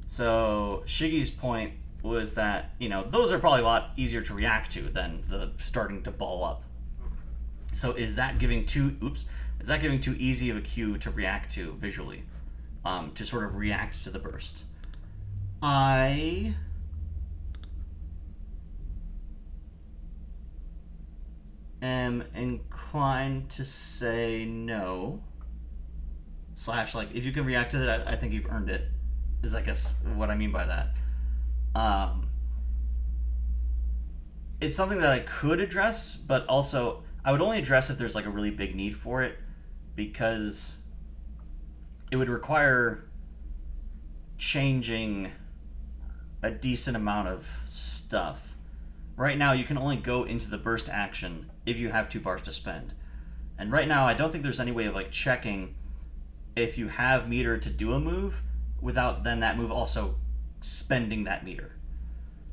So Shiggy's point was that, those are probably a lot easier to react to than the starting to ball up. So is that giving too easy of a cue to react to visually, to sort of react to the burst? I am inclined to say no. / like, if you can react to it, I think you've earned it, is I guess what I mean by that. It's something that I could address, but also I would only address if there's like a really big need for it, because it would require changing a decent amount of stuff. Right now, you can only go into the burst action if you have 2 bars to spend. And right now, I don't think there's any way of like checking if you have meter to do a move without then that move also spending that meter.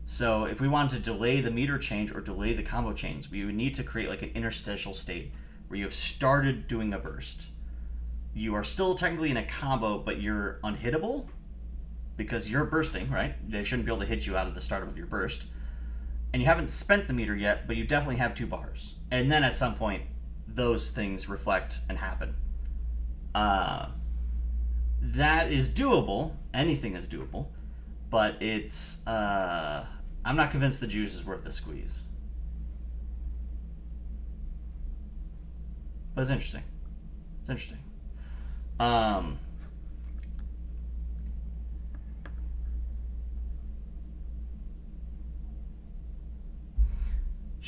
So if we wanted to delay the meter change or delay the combo change, we would need to create like an interstitial state where you have started doing a burst. You are still technically in a combo, but you're unhittable because you're bursting, right? They shouldn't be able to hit you out of the start of your burst. And you haven't spent the meter yet, but you definitely have 2 bars. And then at some point, those things reflect and happen. That is doable. Anything is doable. But it's... I'm not convinced the juice is worth the squeeze. But it's interesting. It's interesting.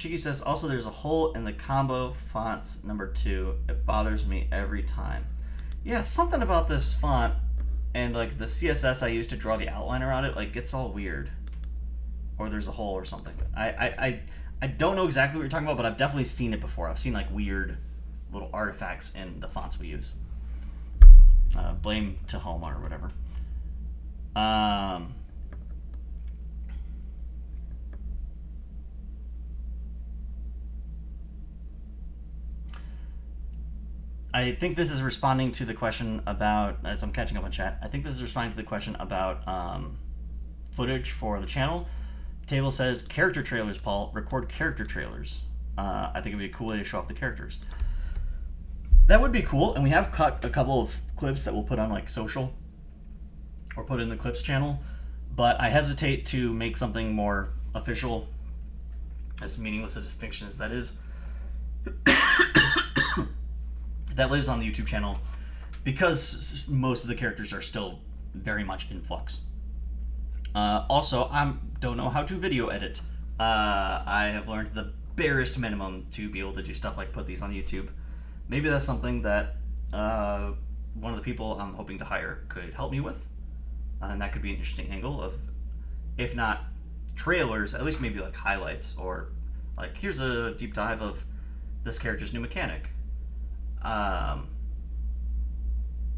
Shiki says, also there's a hole in the combo fonts number 2. It bothers me every time. Yeah, something about this font and like the CSS I use to draw the outline around it, like it's all weird. Or there's a hole or something. I don't know exactly what you're talking about, but I've definitely seen it before. I've seen like weird little artifacts in the fonts we use. Blame Tahoma or whatever. I think this is responding to the question about, as I'm catching up on chat, I think this is responding to the question about footage for the channel. Table says, character trailers, Paul. Record character trailers. I think it'd be a cool way to show off the characters. That would be cool, and we have cut a couple of clips that we'll put on like social or put in the clips channel, but I hesitate to make something more official, as meaningless a distinction as that is, that lives on the YouTube channel, because most of the characters are still very much in flux. Also, I don't know how to video edit. I have learned the barest minimum to be able to do stuff like put these on YouTube. Maybe that's something that one of the people I'm hoping to hire could help me with. And that could be an interesting angle of, if not trailers, at least maybe like highlights, or like, here's a deep dive of this character's new mechanic.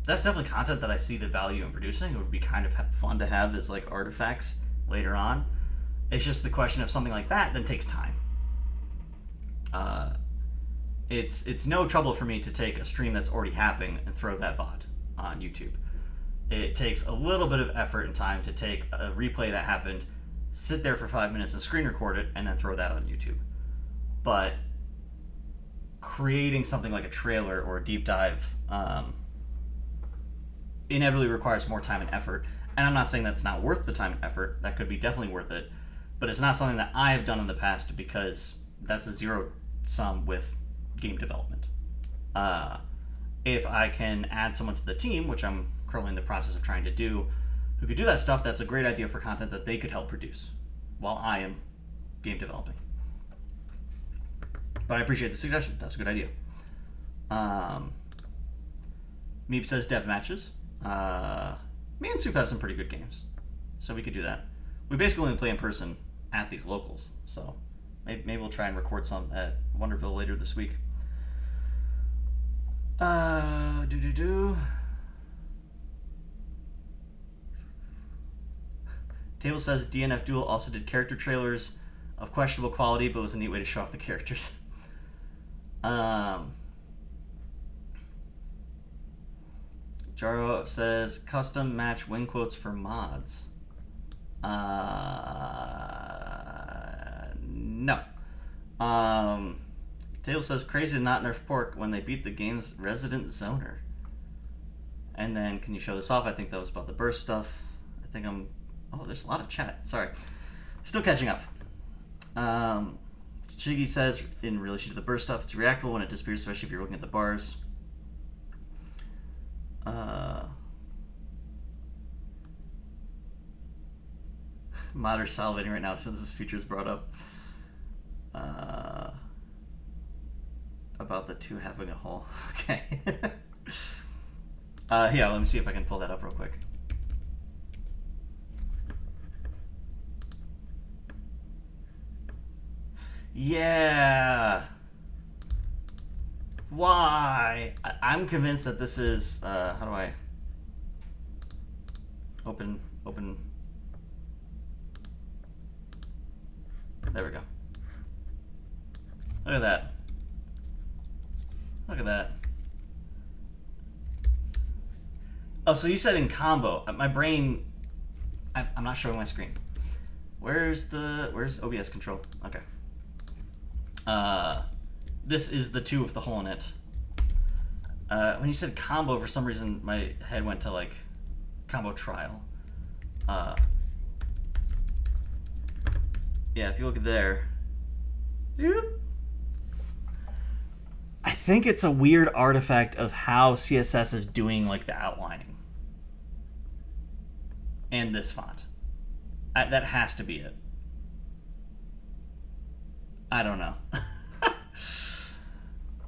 That's definitely content that I see the value in producing. It would be kind of fun to have as like artifacts later on. It's just the question of something like that then takes time. It's no trouble for me to take a stream that's already happening and throw that VOD on YouTube. It takes a little bit of effort and time to take a replay that happened, sit there for 5 minutes and screen record it, and then throw that on YouTube. But creating something like a trailer or a deep dive inevitably requires more time and effort. And I'm not saying that's not worth the time and effort. That could be definitely worth it. But it's not something that I have done in the past, because that's a zero sum with game development. If I can add someone to the team, which I'm currently in the process of trying to do, who could do that stuff, that's a great idea for content that they could help produce while I am game developing. But I appreciate the suggestion. That's a good idea. Meep says dev matches. Me and Soup have some pretty good games, so we could do that. We basically only play in person at these locals, so maybe we'll try and record some at Wonderville later this week. Table says DNF Duel also did character trailers of questionable quality, but was a neat way to show off the characters. Jaro says custom match win quotes for mods. No. Table says crazy to not nerf pork when they beat the game's resident zoner. And then, can you show this off? I think that was about the burst stuff. I think I'm... Oh, there's a lot of chat. Sorry. Still catching up. Shiggy says, in relation to the burst stuff, it's reactable when it disappears, especially if you're looking at the bars. Modders salivating right now as soon as this feature is brought up. About the 2 having a hole. Okay. Yeah, let me see if I can pull that up real quick. Yeah. Why? I'm convinced that this is, how do I open. There we go. Look at that. Look at that. Oh, so you said in combo. My brain, I'm not showing my screen. Where's OBS control? Okay. This is the 2 with the hole in it. When you said combo, for some reason my head went to like combo trial. Yeah, if you look there. I think it's a weird artifact of how CSS is doing like the outlining. And this font. That has to be it. I don't know.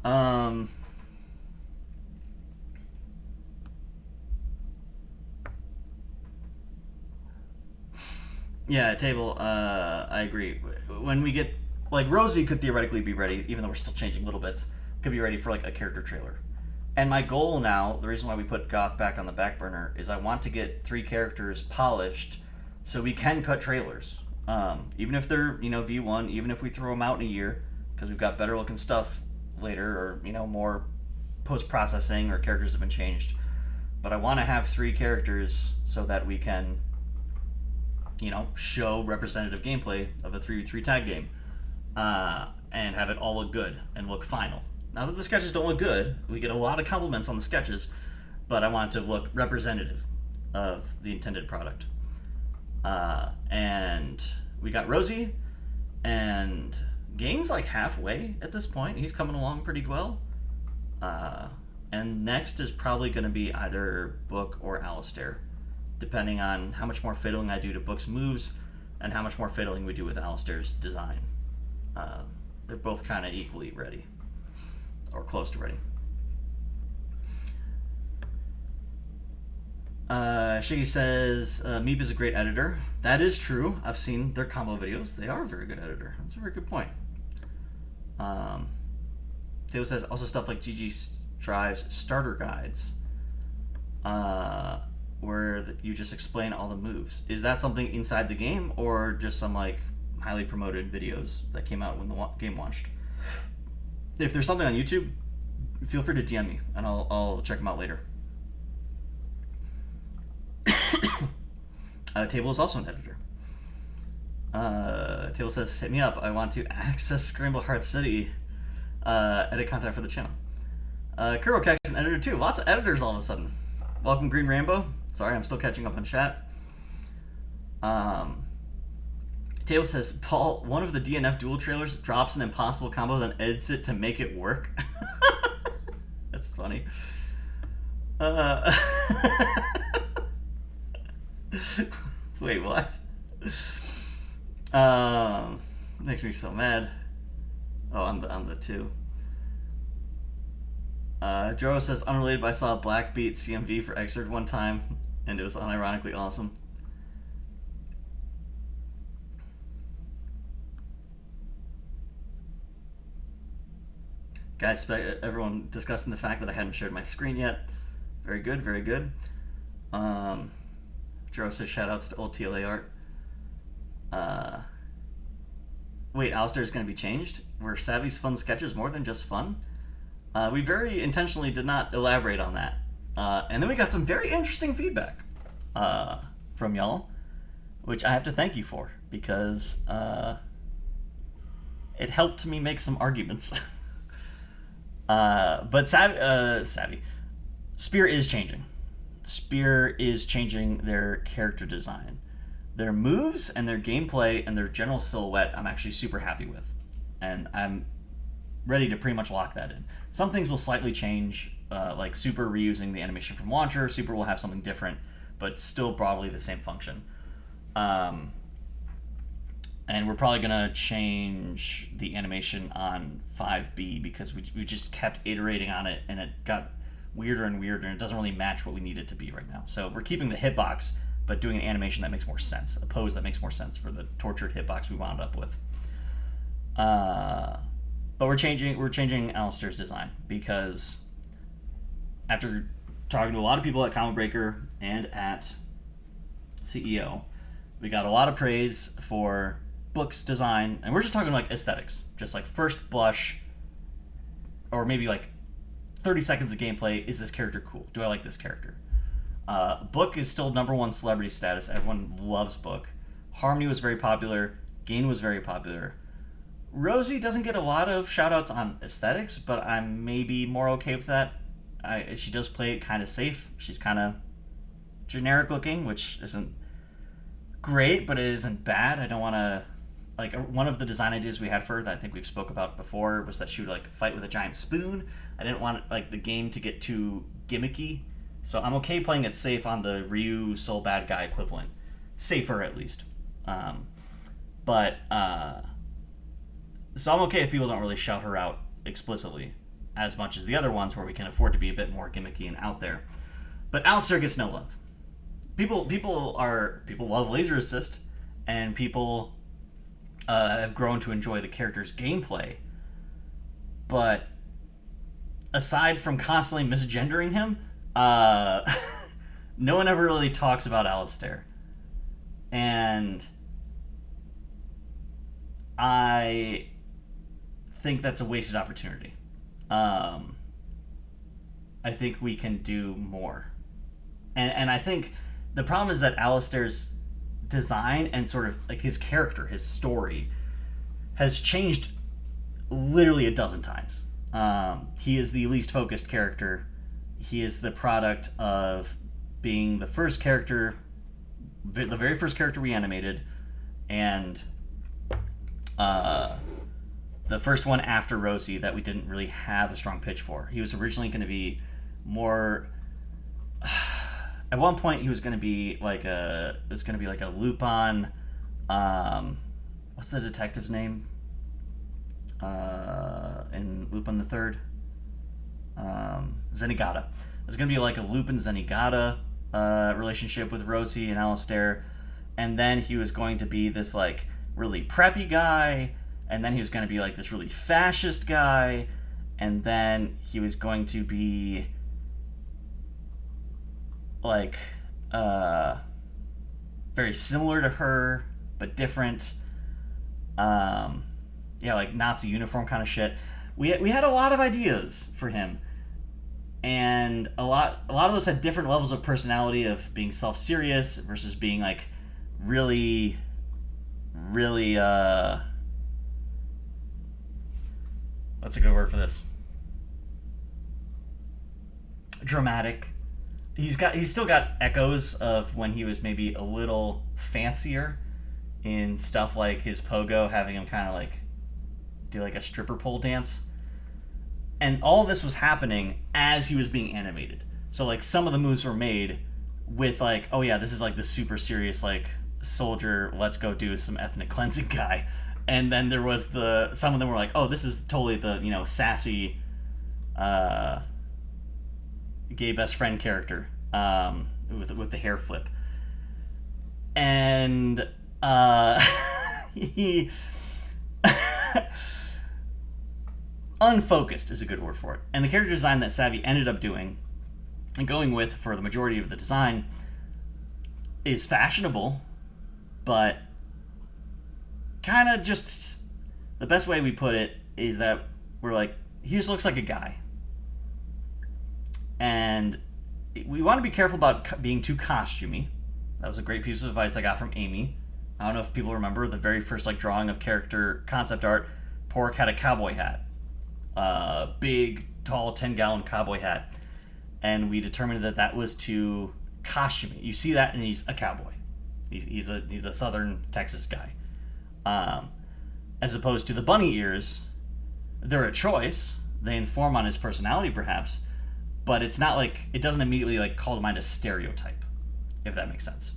um. Yeah, table. I agree. When we get like Rosie could theoretically be ready, even though we're still changing little bits. Could be ready for like a character trailer. And my goal now, the reason why we put Goth back on the back burner, is I want to get 3 characters polished, so we can cut trailers. Even if they're V1, even if we throw them out in a year, because we've got better looking stuff later, or more post processing, or characters have been changed. But I want to have 3 characters so that we can show representative gameplay of a 3v3 tag game, and have it all look good and look final. Now that the sketches don't look good, we get a lot of compliments on the sketches, but I want it to look representative of the intended product. And we got Rosie, and Gain's like halfway at this point. He's coming along pretty well. And next is probably going to be either Book or Alistair, depending on how much more fiddling I do to Book's moves and how much more fiddling we do with Alistair's design. They're both kind of equally ready, or close to ready. Shiggy says, Meep is a great editor. That is true. I've seen their combo videos. They are a very good editor. That's a very good point. Theo says, also stuff like GG Drive's starter guides, where you just explain all the moves. Is that something inside the game, or just some like highly promoted videos that came out when the game launched? If there's something on YouTube, feel free to DM me, and I'll check them out later. Table is also an editor. Table says, hit me up. I want to access Scramble Heart City. Edit content for the channel. Kurocax is an editor too. Lots of editors all of a sudden. Welcome, Green Rainbow. Sorry, I'm still catching up on chat. Table says, Paul, one of the DNF duel trailers drops an impossible combo, then edits it to make it work. That's funny. Wait, what? Makes me so mad. Oh, on the 2. Joro says, unrelated, but I saw Black beat CMV for Xrd one time, and it was unironically awesome. Guys, everyone discussing the fact that I hadn't shared my screen yet. Very good, very good. Joro says, shoutouts to old TLA art. Wait, Alistair is going to be changed? Were Savvy's fun sketches more than just fun? We very intentionally did not elaborate on that. And then we got some very interesting feedback from y'all, which I have to thank you for, because it helped me make some arguments. But Savvy. Spear is changing. Spear is changing their character design. Their moves and their gameplay and their general silhouette I'm actually super happy with. And I'm ready to pretty much lock that in. Some things will slightly change, like Super reusing the animation from Launcher. Super will have something different, but still broadly the same function. And we're probably going to change the animation on 5B because we just kept iterating on it, and it got weirder and weirder, and it doesn't really match what we need it to be right now. So we're keeping the hitbox, but doing an animation that makes more sense, a pose that makes more sense for the tortured hitbox we wound up with. But we're changing Alistair's design, because after talking to a lot of people at Comic Breaker and at CEO, we got a lot of praise for Book's design, and we're just talking like aesthetics, just like first blush, or maybe like 30 seconds of gameplay. Is this character cool? Do I like this character? Book is still #1 celebrity status. Everyone loves Book. Harmony was very popular. Gain was very popular. Rosie doesn't get a lot of shoutouts on aesthetics, but I'm maybe more okay with that. She does play it kind of safe. She's kind of generic looking, which isn't great, but it isn't bad. I don't want to... Like, one of the design ideas we had for her that I think we've spoke about before was that she would, like, fight with a giant spoon. I didn't want, like, the game to get too gimmicky, so I'm okay playing it safe on the Ryu Soul Bad Guy equivalent. Safer, at least. But So I'm okay if people don't really shout her out explicitly as much as the other ones where we can afford to be a bit more gimmicky and out there. But Alistair gets no love. People love Laser Assist, and people have grown to enjoy the character's gameplay. But aside from constantly misgendering him, no one ever really talks about Alistair. And I think that's a wasted opportunity. I think we can do more. And I think the problem is that Alistair's design and sort of like his character, his story, has changed literally a dozen times. He is the least focused character. He is the product of being the first character, the very first character we animated, and the first one after Rosie that we didn't really have a strong pitch for. He was originally going to be more. At one point, he was going to be like a Lupin. What's the detective's name? In Lupin the Third. Zenigata. It's going to be like a Lupin Zenigata relationship with Rosie and Alistair, and then he was going to be this like really preppy guy, and then he was going to be like this really fascist guy, and then he was going to be like very similar to her but different. Like Nazi uniform kind of shit. We had a lot of ideas for him, and a lot of those had different levels of personality, of being self-serious versus being like really what's a good word for this? Dramatic. He's still got echoes of when he was maybe a little fancier in stuff like his pogo, having him kind of like do like a stripper pole dance. And all this was happening as he was being animated. So like some of the moves were made with like, oh yeah, this is like the super serious like soldier, let's go do some ethnic cleansing guy. And then there was some of them were like, oh, this is totally the, sassy gay best friend character with the hair flip. And he unfocused is a good word for it. And the character design that Savvy ended up doing and going with for the majority of the design is fashionable, but kind of just the best way we put it is that we're like, he just looks like a guy. And we want to be careful about being too costumey. That was a great piece of advice I got from Amy. I don't know if people remember the very first like drawing of character concept art. Pork had a cowboy hat, big, tall, 10-gallon cowboy hat, and we determined that was to costume it. You see that, and he's a cowboy. He's a southern Texas guy. As opposed to the bunny ears, they're a choice. They inform on his personality, perhaps, but it's not like it doesn't immediately like call to mind a stereotype, if that makes sense.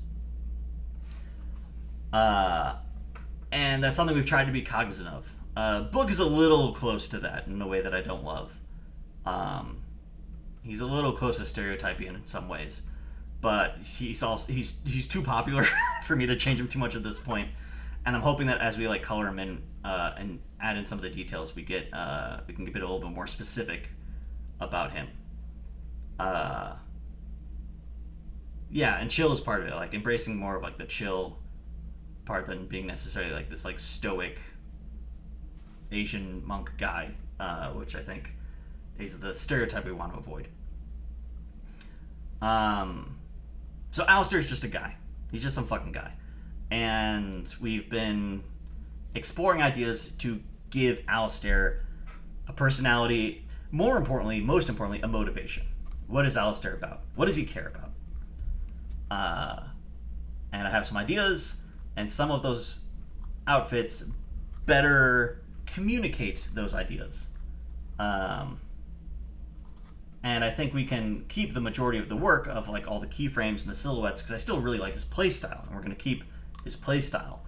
And that's something we've tried to be cognizant of. Boog is a little close to that in a way that I don't love. He's a little close to stereotyping in some ways, but he's too popular for me to change him too much at this point. And I'm hoping that as we like color him in and add in some of the details, we can get a little bit more specific about him. And chill is part of it, like embracing more of like the chill part than being necessarily like this like stoic Asian monk guy, which I think is the stereotype we want to avoid. So Alistair's just a guy. He's just some fucking guy. And we've been exploring ideas to give Alistair a personality, most importantly, a motivation. What is Alistair about? What does he care about? And I have some ideas, and some of those outfits better communicate those ideas. And I think we can keep the majority of the work of like all the keyframes and the silhouettes, because I still really like his playstyle, and we're going to keep his playstyle.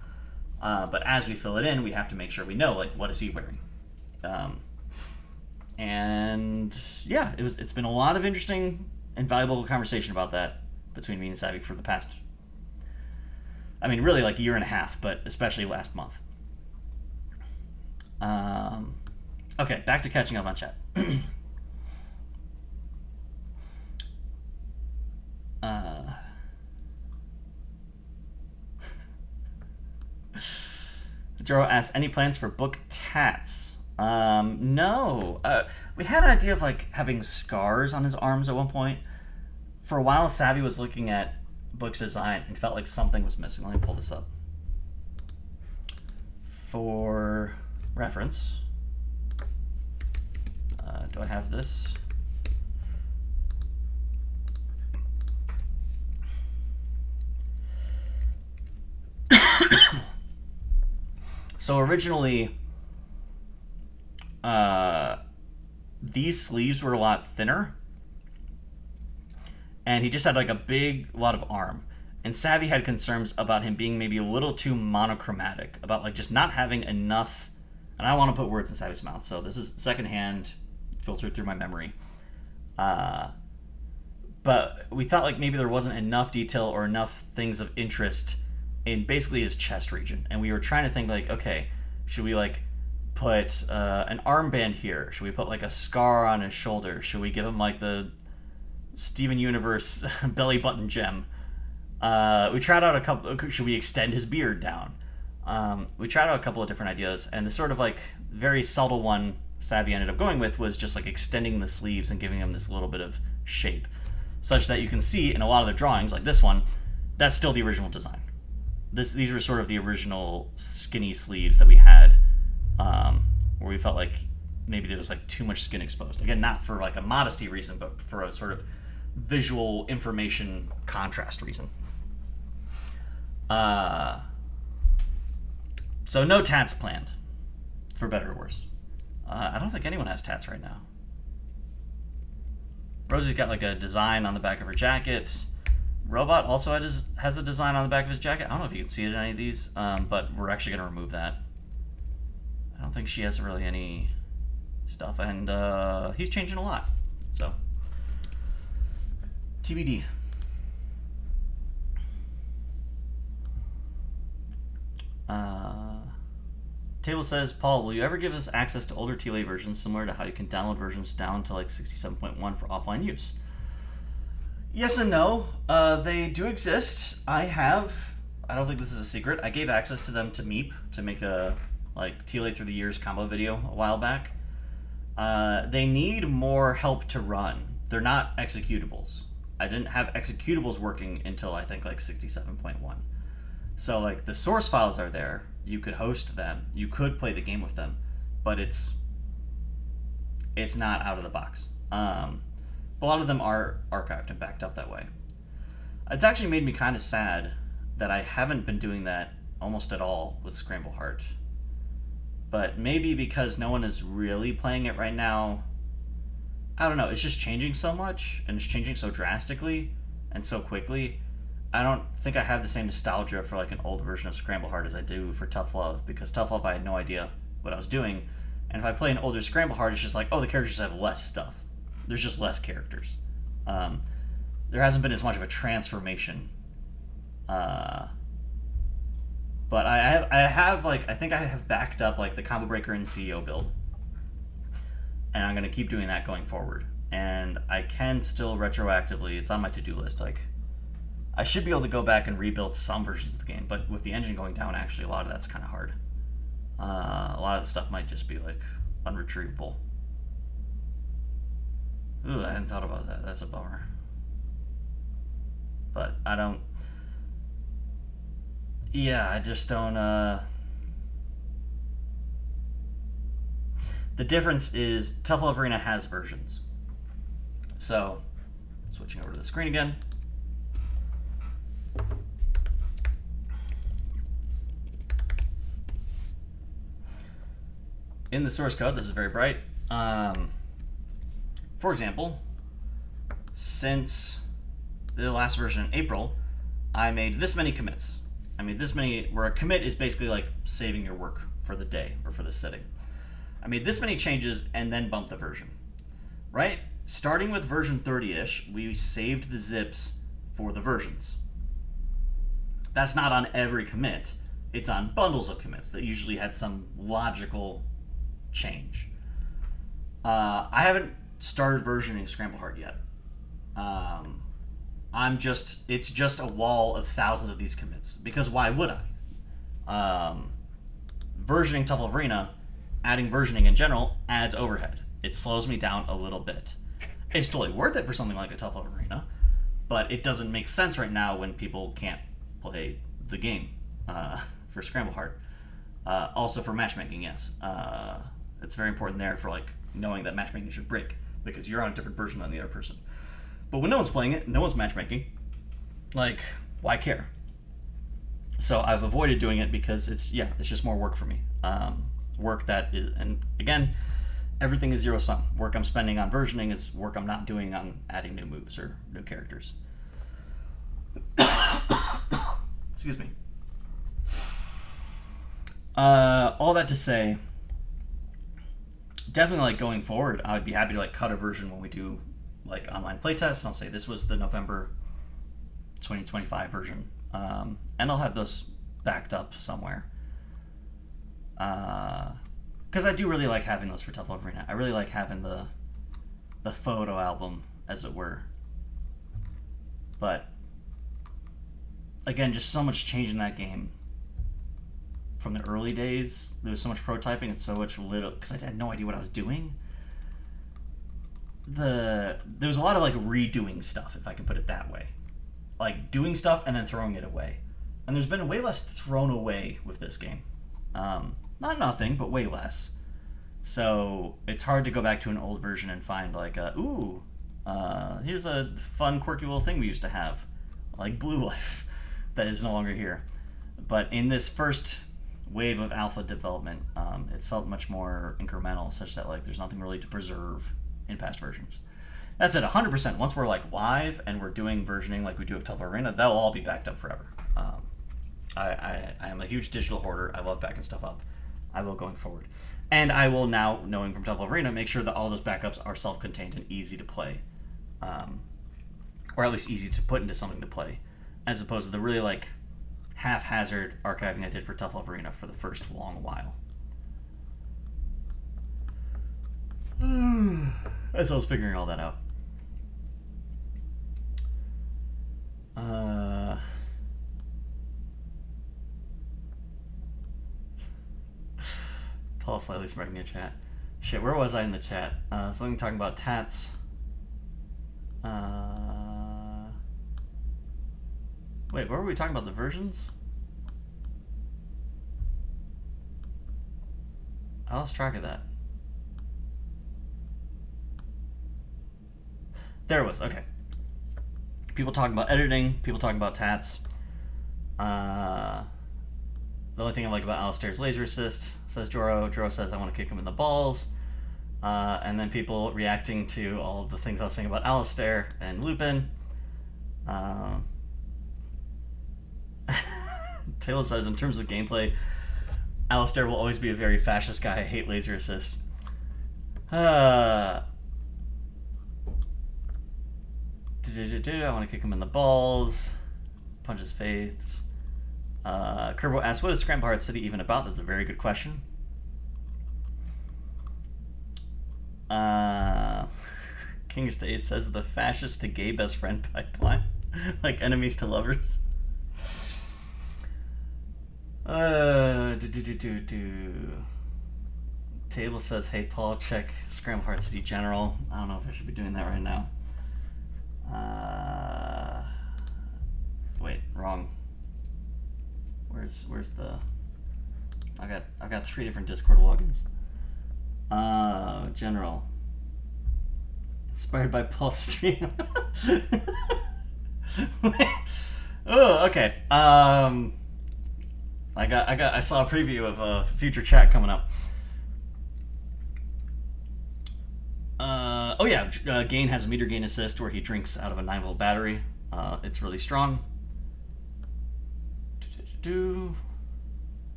But as we fill it in, we have to make sure we know, like, what is he wearing. And yeah, it's been a lot of interesting and valuable conversation about that between me and Savvy for the past, I mean, really like a year and a half, but especially last month. Okay, back to catching up on chat. Joro asks, any plans for book tats? No. We had an idea of like having scars on his arms at one point. For a while, Savvy was looking at book's design and felt like something was missing. Let me pull this up. For reference, do I have this? So originally, these sleeves were a lot thinner, and he just had like a lot of arm. And Savvy had concerns about him being maybe a little too monochromatic, about like just not having enough. And I don't want to put words in Savvy's mouth, so this is secondhand, filtered through my memory. But we thought like maybe there wasn't enough detail or enough things of interest in basically his chest region, and we were trying to think like, okay, should we like put an armband here? Should we put like a scar on his shoulder? Should we give him like the Steven Universe belly button gem? We tried out a couple. Should we extend his beard down? We tried out a couple of different ideas, and the sort of like very subtle one Savvy ended up going with was just like extending the sleeves and giving him this little bit of shape, such that you can see in a lot of the drawings, like this one, that's still the original design. These were sort of the original skinny sleeves that we had, where we felt like maybe there was like too much skin exposed. Again, not for like a modesty reason, but for a sort of visual information contrast reason. So no tats planned, for better or worse. I don't think anyone has tats right now. Rosie's got like a design on the back of her jacket. Robot also has a design on the back of his jacket. I don't know if you can see it in any of these, but we're actually going to remove that. I don't think she has really any stuff, and he's changing a lot. So, TBD. Table says, Paul, will you ever give us access to older TLA versions similar to how you can download versions down to like 67.1 for offline use? Yes and no. They do exist. I don't think this is a secret. I gave access to them to Meep to make a like TLA through the years combo video a while back. They need more help to run. They're not executables. I didn't have executables working until I think like 67.1. So like the source files are there. You could host them. You could play the game with them, but it's not out of the box. A lot of them are archived and backed up that way. It's actually made me kind of sad that I haven't been doing that almost at all with Scramble Heart. But maybe because no one is really playing it right now, I don't know, it's just changing so much, and it's changing so drastically and so quickly. I don't think I have the same nostalgia for like an old version of Scramble Heart as I do for Tough Love, because Tough Love I had no idea what I was doing. And if I play an older Scramble Heart, it's just like, oh, the characters have less stuff. There's just less characters. There hasn't been as much of a transformation. But I think I have backed up like the Combo Breaker and CEO build. And I'm going to keep doing that going forward. And I can still retroactively, it's on my to-do list, like, I should be able to go back and rebuild some versions of the game, but with the engine going down, actually, a lot of that's kind of hard. A lot of the stuff might just be, like, unretrievable. Ooh, I hadn't thought about that. That's a bummer. But I don't... Yeah, I just don't... The difference is Tough Love Arena has versions. So, switching over to the screen again. In the source code, this is very bright. For example, since the last version in April, I made this many commits. I made this many, where a commit is basically like saving your work for the day or for the sitting. I made this many changes and then bumped the version, right? Starting with version 30-ish, we saved the zips for the versions. That's not on every commit. It's on bundles of commits that usually had some logical change. I haven't started versioning Scramble Heart yet. It's just a wall of thousands of these commits, because why would I? Versioning Tough Love Arena, adding versioning in general, adds overhead. It slows me down a little bit. It's totally worth it for something like a Tough Love Arena, but it doesn't make sense right now when people can't play the game for Scramble Heart. Also for matchmaking, yes. It's very important there for like knowing that matchmaking should break, because you're on a different version than the other person. But when no one's playing it, no one's matchmaking, like, why care? So I've avoided doing it because it's just more work for me. Work that is, and again, everything is zero sum. Work I'm spending on versioning is work I'm not doing on adding new moves or new characters. Excuse me. All that to say, definitely like going forward, I would be happy to like cut a version when we do like online playtests. I'll say this was the November 2025 version, and I'll have those backed up somewhere. Because I do really like having those for Tough Love Arena. I really like having the photo album, as it were. But again, just so much change in that game from the early days. There was so much prototyping and so much little, because I had no idea what I was doing. There was a lot of like redoing stuff, if I can put it that way, like doing stuff and then throwing it away. And there's been way less thrown away with this game. Not nothing, but way less. So it's hard to go back to an old version and find like, here's a fun, quirky little thing we used to have, like Blue Life, that is no longer here. But in this first wave of alpha development, it's felt much more incremental, such that like there's nothing really to preserve in past versions. That said, 100%, once we're like live and we're doing versioning like we do of Tough Love Arena, they'll all be backed up forever. I am a huge digital hoarder. I love backing stuff up. I will going forward. And I will now, knowing from Tough Love Arena, make sure that all those backups are self-contained and easy to play. Or at least easy to put into something to play, as opposed to the really like haphazard archiving I did for Tough Love Arena for the first long while. As I was figuring all that out. Paul slightly smirking in chat. Shit, where was I in the chat? Something talking about tats. Wait, where were we talking about the versions? I lost track of that. There it was, okay. People talking about editing, people talking about tats. The only thing I like about Alistair's laser assist, says Joro. Joro says I want to kick him in the balls. And then people reacting to all of the things I was saying about Alistair and Lupin. Taylor says, in terms of gameplay, Alistair will always be a very fascist guy. I hate laser assist. I want to kick him in the balls. Punch his face. Kerbo asks, what is Scramble Heart City even about? That's a very good question. King Stays says the fascist to gay best friend pipeline. Like enemies to lovers. Table says, hey Paul, check Scramble Heart City General. I don't know if I should be doing that right now. Wait, wrong. Where's the? I've got 3 different Discord logins. General. Inspired by Paul's stream. Oh, okay. I saw a preview of a future chat coming up. Oh yeah, Gain has a meter gain assist where he drinks out of a 9-volt battery. It's really strong.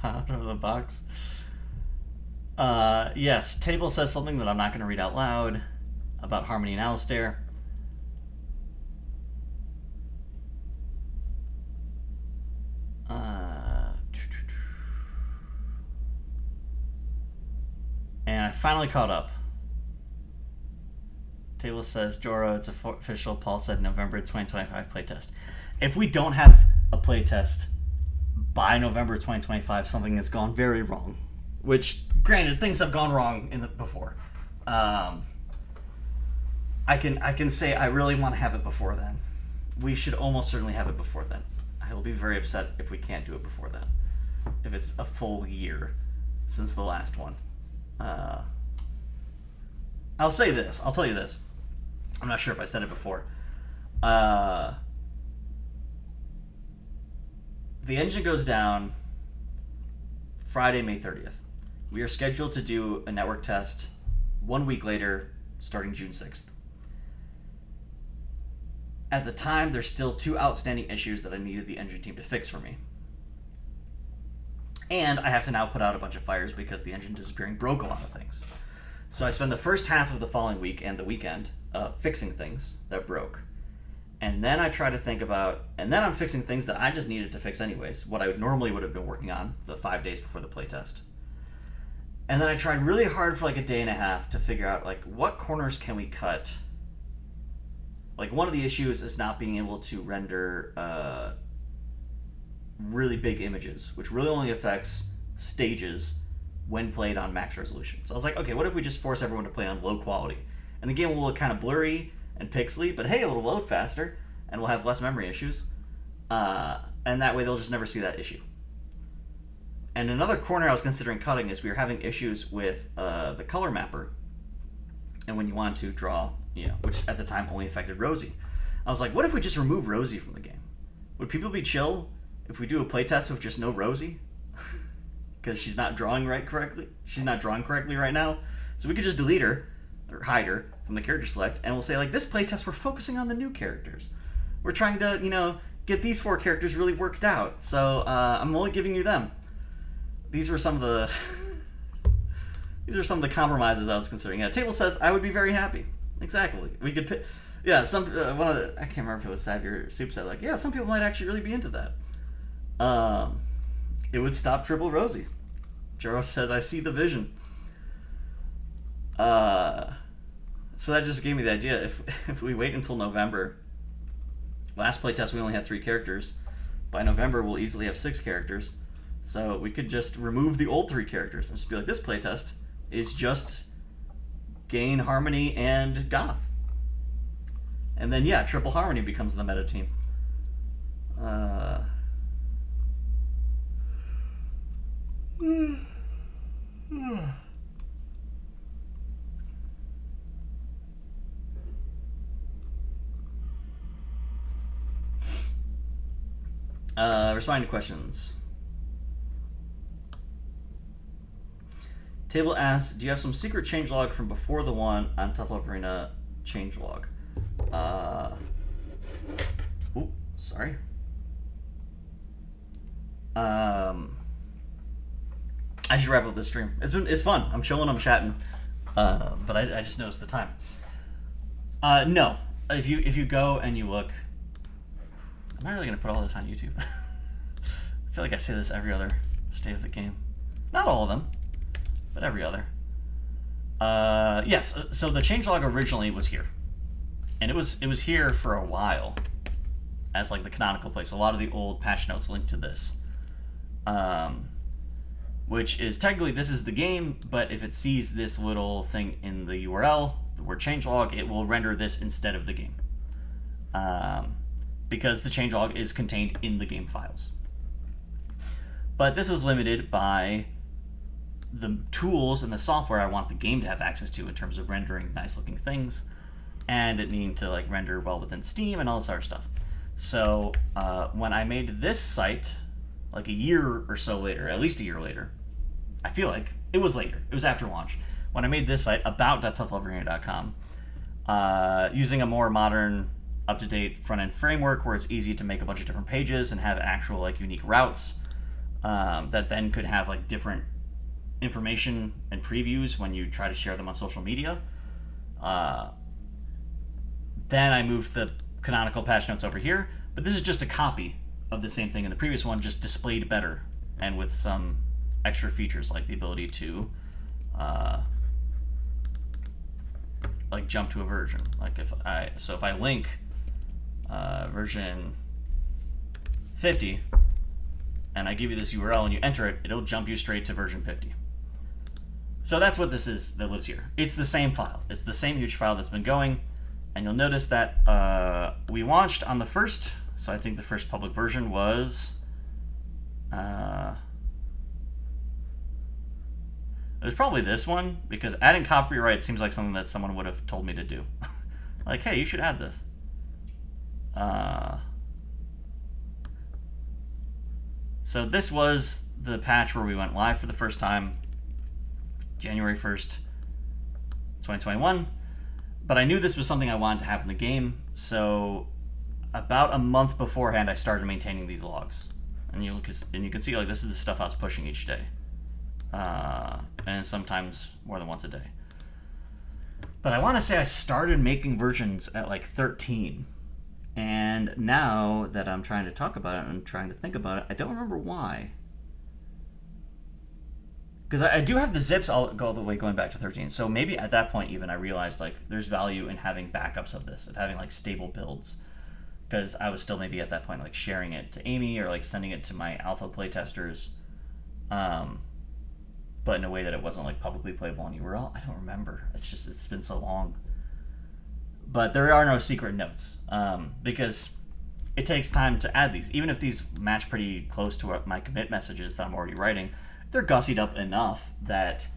Out of the box. Yes, Table says something that I'm not going to read out loud about Harmony and Alistair. And I finally caught up. Table says, Joro, it's official. Paul said November 2025 playtest. If we don't have a playtest by November 2025, something has gone very wrong. Which, granted, things have gone wrong before. I can say I really want to have it before then. We should almost certainly have it before then. I will be very upset if we can't do it before then. If it's a full year since the last one. I'll say this. I'll tell you this. I'm not sure if I said it before. The engine goes down Friday, May 30th. We are scheduled to do a network test 1 week later, starting June 6th. At the time, there's still 2 outstanding issues that I needed the engine team to fix for me. And I have to now put out a bunch of fires because the engine disappearing broke a lot of things. So I spend the first half of the following week and the weekend fixing things that broke. And then I try to think about, and then I'm fixing things that I just needed to fix anyways, what I normally would have been working on the 5 days before the playtest. And then I tried really hard for like a day and a half to figure out like what corners can we cut. Like one of the issues is not being able to render really big images, which really only affects stages when played on max resolution. So I was like, okay, what if we just force everyone to play on low quality? And the game will look kind of blurry and pixely, but hey, it'll load faster, and we'll have less memory issues. And that way they'll just never see that issue. And another corner I was considering cutting is we were having issues with the color mapper. And when you wanted to draw, which at the time only affected Rosie. I was like, what if we just remove Rosie from the game? Would people be chill if we do a playtest with just no Rosie? Because she's not drawing correctly. She's not drawing correctly right now. So we could just delete her, or hide her, from the character select, and we'll say, like, this playtest, we're focusing on the new characters. We're trying to, get these 4 characters really worked out. So I'm only giving you them. These were some of the... These are some of the compromises I was considering. Yeah, Table says, I would be very happy. Exactly. We could pick... Yeah, I can't remember if it was Xavier Soup said, like, yeah, some people might actually really be into that. It would stop Triple Rosie. Jero says, I see the vision. So that just gave me the idea. If we wait until November, last playtest we only had 3 characters. By November we'll easily have 6 characters. So we could just remove the old 3 characters and just be like, this playtest is just Gain, Harmony, and Goth. And then yeah, Triple Harmony becomes the meta team. Responding to questions. Table asks, do you have some secret changelog from before the one on Tough Love Arena changelog? Sorry. I should wrap up this stream. It's fun. I'm chilling, I'm chatting. But I just noticed the time. No. If you go and you look, I'm not really gonna put all this on YouTube. I feel like I say this every other state of the game. Not all of them, but every other. Yes, so the changelog originally was here. And it was here for a while as like the canonical place. A lot of the old patch notes link to this. Which is technically, this is the game, but if it sees this little thing in the URL, the word changelog, it will render this instead of the game. Because the changelog is contained in the game files. But this is limited by the tools and the software I want the game to have access to in terms of rendering nice looking things, and it needing to like render well within Steam and all this other stuff. So when I made this site, like a year or so later, at least a year later, I feel like it was later, it was after launch, when I made this site about .toughlovearena.com, using a more modern up-to-date front-end framework where it's easy to make a bunch of different pages and have actual like unique routes that then could have like different information and previews when you try to share them on social media. Then I moved the canonical patch notes over here, but this is just a copy of the same thing in the previous one, just displayed better and with some extra features like the ability to like jump to a version. Like if I link version 50 and I give you this URL and you enter it, it'll jump you straight to version 50. So that's what this is that lives here. It's the same file. It's the same huge file that's been going. And you'll notice that we launched on the first, so I think the first public version was, it was probably this one, because adding copyright seems like something that someone would have told me to do. Like, hey, you should add this. So this was the patch where we went live for the first time, January 1st, 2021. But I knew this was something I wanted to have in the game, so about a month beforehand, I started maintaining these logs. And you can see like this is the stuff I was pushing each day, and sometimes more than once a day. But I want to say I started making versions at like 13, and now that I'm trying to talk about it and trying to think about it, I don't remember why. Because I do have the zips all the way going back to 13. So maybe at that point even I realized like there's value in having backups of this, of having like stable builds. Because I was still maybe at that point like sharing it to Amy or like sending it to my alpha playtesters. But in a way that it wasn't like publicly playable on URL. I don't remember. It's been so long. But there are no secret notes. Because it takes time to add these. Even if these match pretty close to what my commit messages that I'm already writing, they're gussied up enough that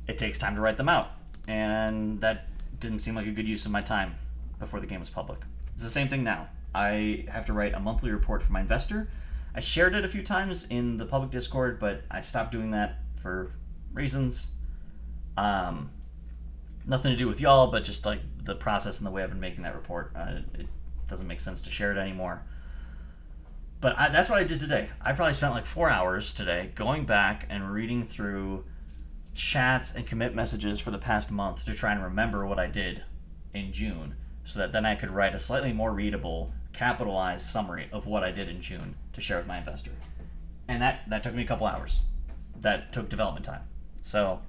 it takes time to write them out. And that didn't seem like a good use of my time before the game was public. It's the same thing now. I have to write a monthly report for my investor. I shared it a few times in the public Discord, but I stopped doing that for reasons. Nothing to do with y'all, but just like the process and the way I've been making that report. It doesn't make sense to share it anymore. But that's what I did today. I probably spent like 4 hours today going back and reading through chats and commit messages for the past month to try and remember what I did in June, so that then I could write a slightly more readable, capitalized summary of what I did in June to share with my investor. And that took me a couple hours. That took development time. So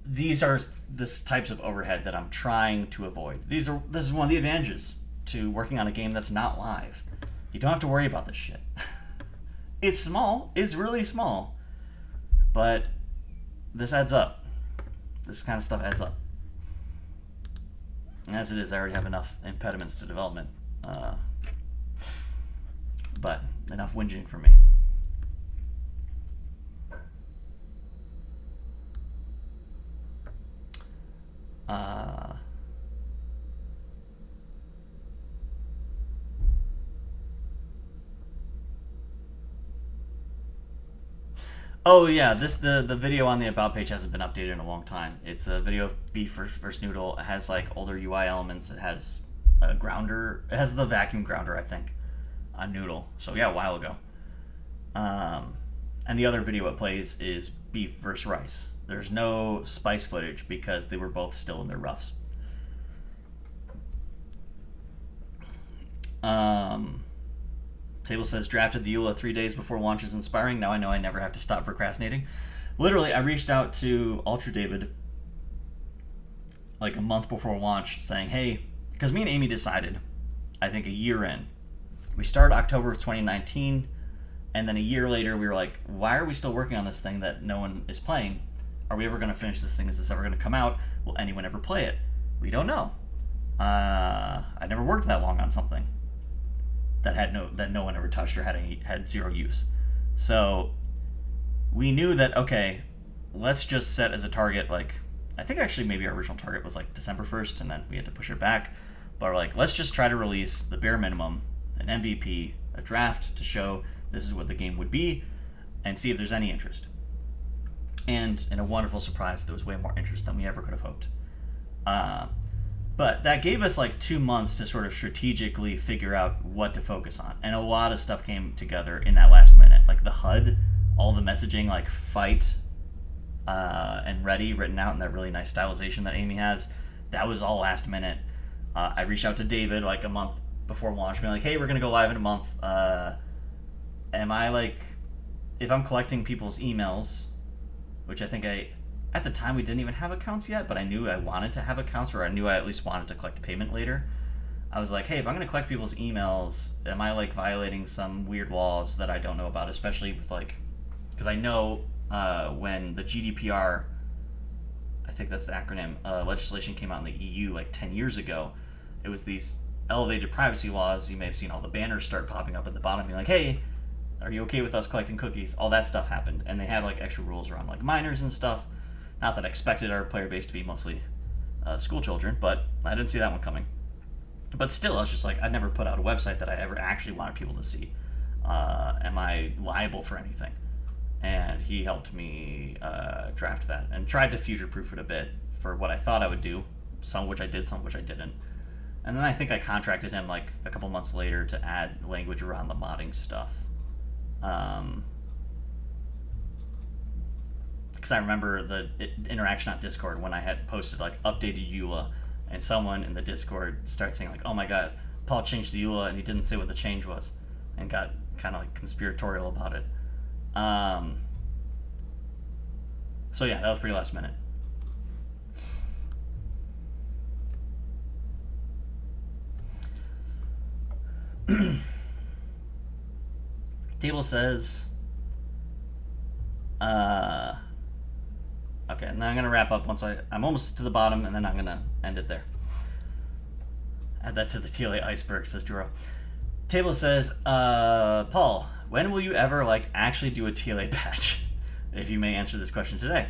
these are the types of overhead that I'm trying to avoid. This is one of the advantages to working on a game that's not live. You don't have to worry about this shit. It's small. It's really small. But this adds up. This kind of stuff adds up. And as it is, I already have enough impediments to development. But enough whinging for me. Oh yeah, the video on the about page hasn't been updated in a long time. It's a video of Beef versus Noodle. It has like older UI elements. It has a grounder. It has the vacuum grounder, I think, on Noodle. So yeah, a while ago. And the other video it plays is Beef versus Rice. There's no spice footage because they were both still in their roughs. Table says, drafted the EULA 3 days before launch is inspiring. Now I know I never have to stop procrastinating. Literally, I reached out to Ultra David like a month before launch saying, hey, because me and Amy decided, I think a year in, we started October of 2019, and then a year later we were like, why are we still working on this thing that no one is playing? Are we ever going to finish this thing? Is this ever going to come out? Will anyone ever play it? We don't know. I never worked that long on something that no one ever touched or had zero use. So we knew that, okay, let's just set as a target, like, I think actually maybe our original target was like December 1st, and then we had to push it back. But we're like, let's just try to release the bare minimum, an MVP, a draft to show this is what the game would be, and see if there's any interest. And in a wonderful surprise, there was way more interest than we ever could have hoped. But But that gave us like 2 months to sort of strategically figure out what to focus on. And a lot of stuff came together in that last minute. Like the HUD, all the messaging, like fight and ready written out in that really nice stylization that Amy has. That was all last minute. I reached out to David like a month before launch, being like, hey, we're going to go live in a month. Am I like, if I'm collecting people's emails, which I think at the time we didn't even have accounts yet, but I knew I wanted to have accounts, or I knew I at least wanted to collect payment later. I was like, hey, if I'm going to collect people's emails, am I like violating some weird laws that I don't know about, especially with like, because I know when the GDPR, I think that's the acronym, legislation came out in the EU like 10 years ago, it was these elevated privacy laws. You may have seen all the banners start popping up at the bottom being like, hey, are you okay with us collecting cookies? All that stuff happened, and they had like extra rules around like minors and stuff. Not that I expected our player base to be mostly school children, but I didn't see that one coming. But still, I was just like, I'd never put out a website that I ever actually wanted people to see. Am I liable for anything? And he helped me draft that and tried to future-proof it a bit for what I thought I would do, some of which I did, some of which I didn't. And then I think I contracted him like a couple months later to add language around the modding stuff. Because I remember the interaction on Discord when I had posted like updated EULA, and someone in the Discord started saying like, oh my god, Paul changed the EULA and he didn't say what the change was, and got kind of like conspiratorial about it. So yeah, that was pretty last minute. Table says, okay, and then I'm going to wrap up once I'm almost to the bottom, and then I'm going to end it there. Add that to the TLA iceberg, says Duro. Table says, Paul, when will you ever like actually do a TLA patch? If you may answer this question today.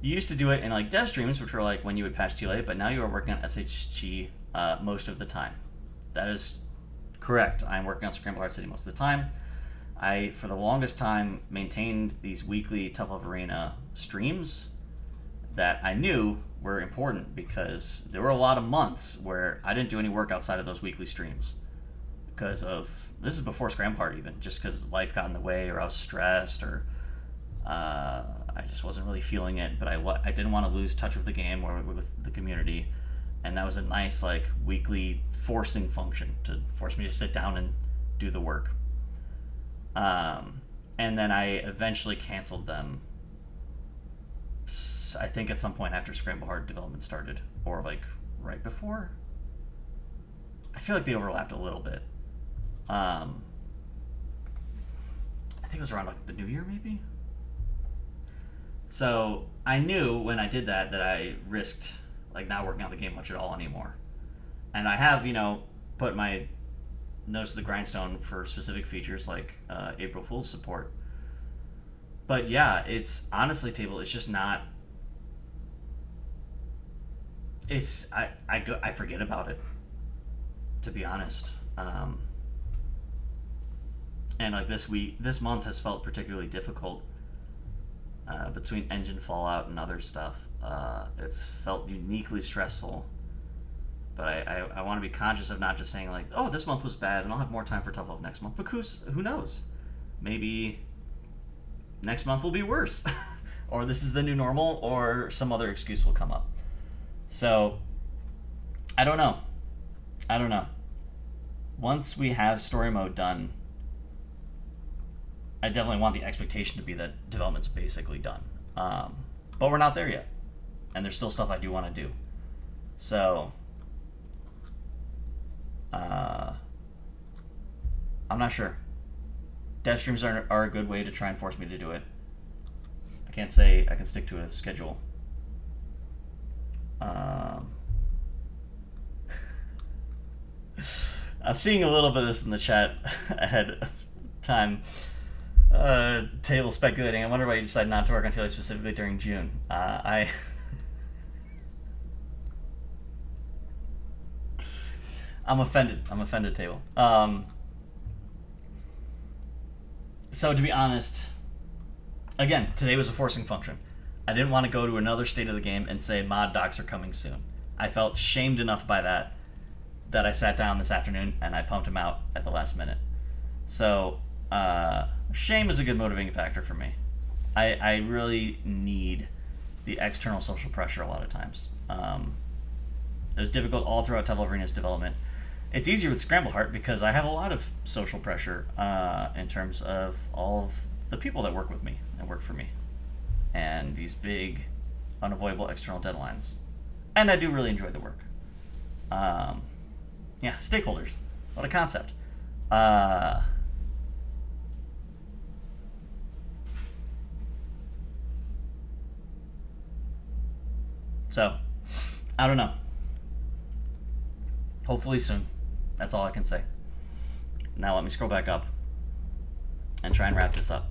You used to do it in like dev streams, which were like when you would patch TLA, but now you are working on SHG most of the time. That is correct. I'm working on Scramble Hard City most of the time. I, for the longest time, maintained these weekly Tough Love Arena streams that I knew were important because there were a lot of months where I didn't do any work outside of those weekly streams because of, this is before Scramble Hard even, just because life got in the way, or I was stressed, or I just wasn't really feeling it, but I didn't want to lose touch with the game or with the community, and that was a nice like weekly forcing function to force me to sit down and do the work. And then I eventually canceled them, I think at some point after Scramble Hard development started, or like right before. I feel like they overlapped a little bit. I think it was around like the New Year maybe. So I knew when I did that I risked like not working on the game much at all anymore. And I have, put my nose to the grindstone for specific features like April Fool's support. But yeah, it's honestly, Table, it's just not, it's, I forget about it, to be honest. And like this month has felt particularly difficult between engine fallout and other stuff. It's felt uniquely stressful. But I want to be conscious of not just saying like, oh, this month was bad and I'll have more time for Tough Love next month. But who knows? Maybe next month will be worse. Or this is the new normal, or some other excuse will come up. So, I don't know. Once we have story mode done, I definitely want the expectation to be that development's basically done. But we're not there yet. And there's still stuff I do want to do. So, I'm not sure. Dev streams are a good way to try and force me to do it. I can't say I can stick to a schedule. I'm seeing a little bit of this in the chat ahead of time. Table speculating. I wonder why you decided not to work on TLA specifically during June. I'm offended. Table. So to be honest, again, today was a forcing function. I didn't want to go to another state of the game and say mod docs are coming soon. I felt shamed enough by that I sat down this afternoon and I pumped him out at the last minute. So, shame is a good motivating factor for me. I really need the external social pressure a lot of times. It was difficult all throughout Temple of Arena's development. It's easier with Scramble Heart because I have a lot of social pressure in terms of all of the people that work with me and work for me. And these big, unavoidable external deadlines. And I do really enjoy the work. Yeah, stakeholders. What a concept. So, I don't know. Hopefully soon. That's all I can say. Now let me scroll back up and try and wrap this up.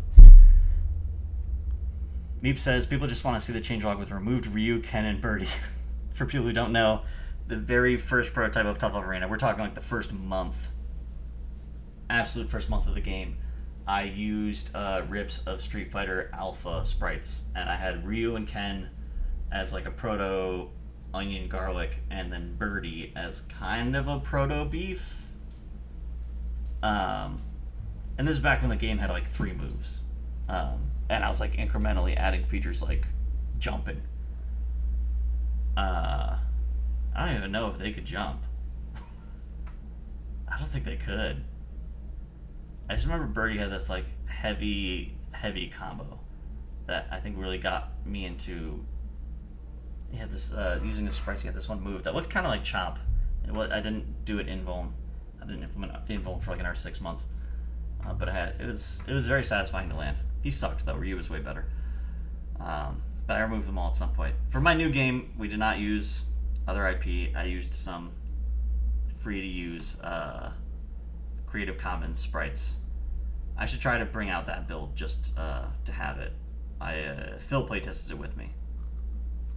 Meep says, people just want to see the changelog with removed Ryu, Ken, and Birdie. For people who don't know, the very first prototype of Tough Love Arena, we're talking like the first month, absolute first month of the game, I used rips of Street Fighter Alpha sprites, and I had Ryu and Ken as like a proto onion garlic, and then Birdie as kind of a proto beef. And this is back when the game had like 3 moves. And I was like incrementally adding features like jumping. I don't even know if they could jump. I don't think they could. I just remember Birdie had this like heavy combo that I think really got me into. He had this using the sprites. He had this one move that looked kind of like Chomp. I didn't do it invuln. I didn't implement invuln for like another 6 months. But it was very satisfying to land. He sucked though. Ryu was way better. But I removed them all at some point. For my new game, we did not use other IP. I used some free to use Creative Commons sprites. I should try to bring out that build just to have it. Phil playtested it with me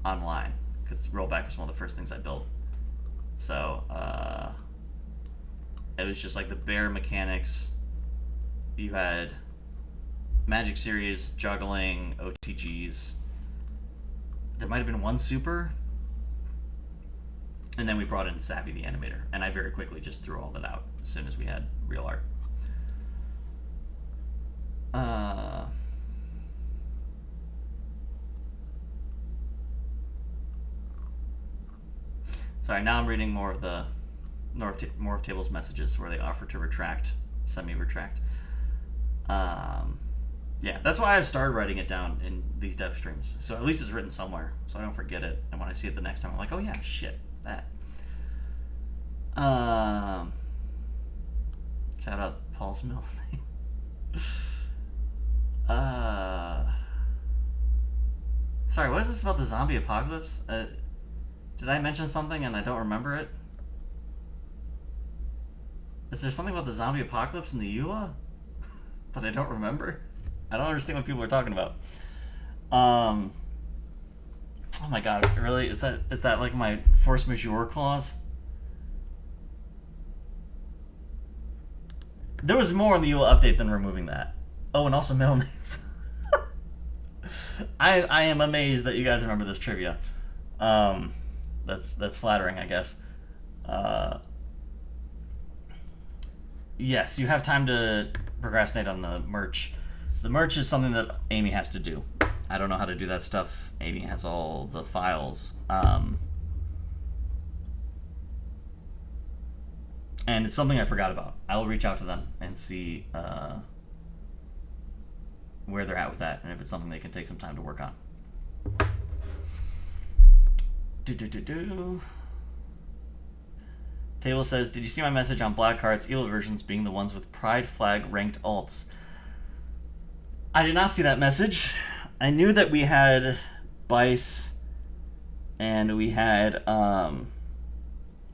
online because rollback was one of the first things I built. So it was just like the bare mechanics. You had Magic Series, juggling, OTGs. There might have been one super. And then we brought in Savvy the Animator. And I very quickly just threw all that out as soon as we had real art. Sorry, now I'm reading more of Table's messages where they offer to retract, semi-retract. Yeah, that's why I've started writing it down in these dev streams. So at least it's written somewhere, so I don't forget it. And when I see it the next time, I'm like, oh yeah, shit, that. Shout out Paul's middle name. Sorry, what is this about the zombie apocalypse? Did I mention something and I don't remember it? Is there something about the zombie apocalypse in the EULA that I don't remember? I don't understand what people are talking about. Oh my god, really? Is that like my force majeure clause? There was more in the EULA update than removing that. Oh, and also middle names. I am amazed that you guys remember this trivia. That's flattering, I guess. Yes, you have time to procrastinate on the merch. The merch is something that Amy has to do. I don't know how to do that stuff. Amy has all the files. And it's something I forgot about. I will reach out to them and see where they're at with that, and if it's something they can take some time to work on. Table says, did you see my message on Black Heart's ELO versions being the ones with Pride Flag ranked alts? I did not see that message. I knew that we had Bice and we had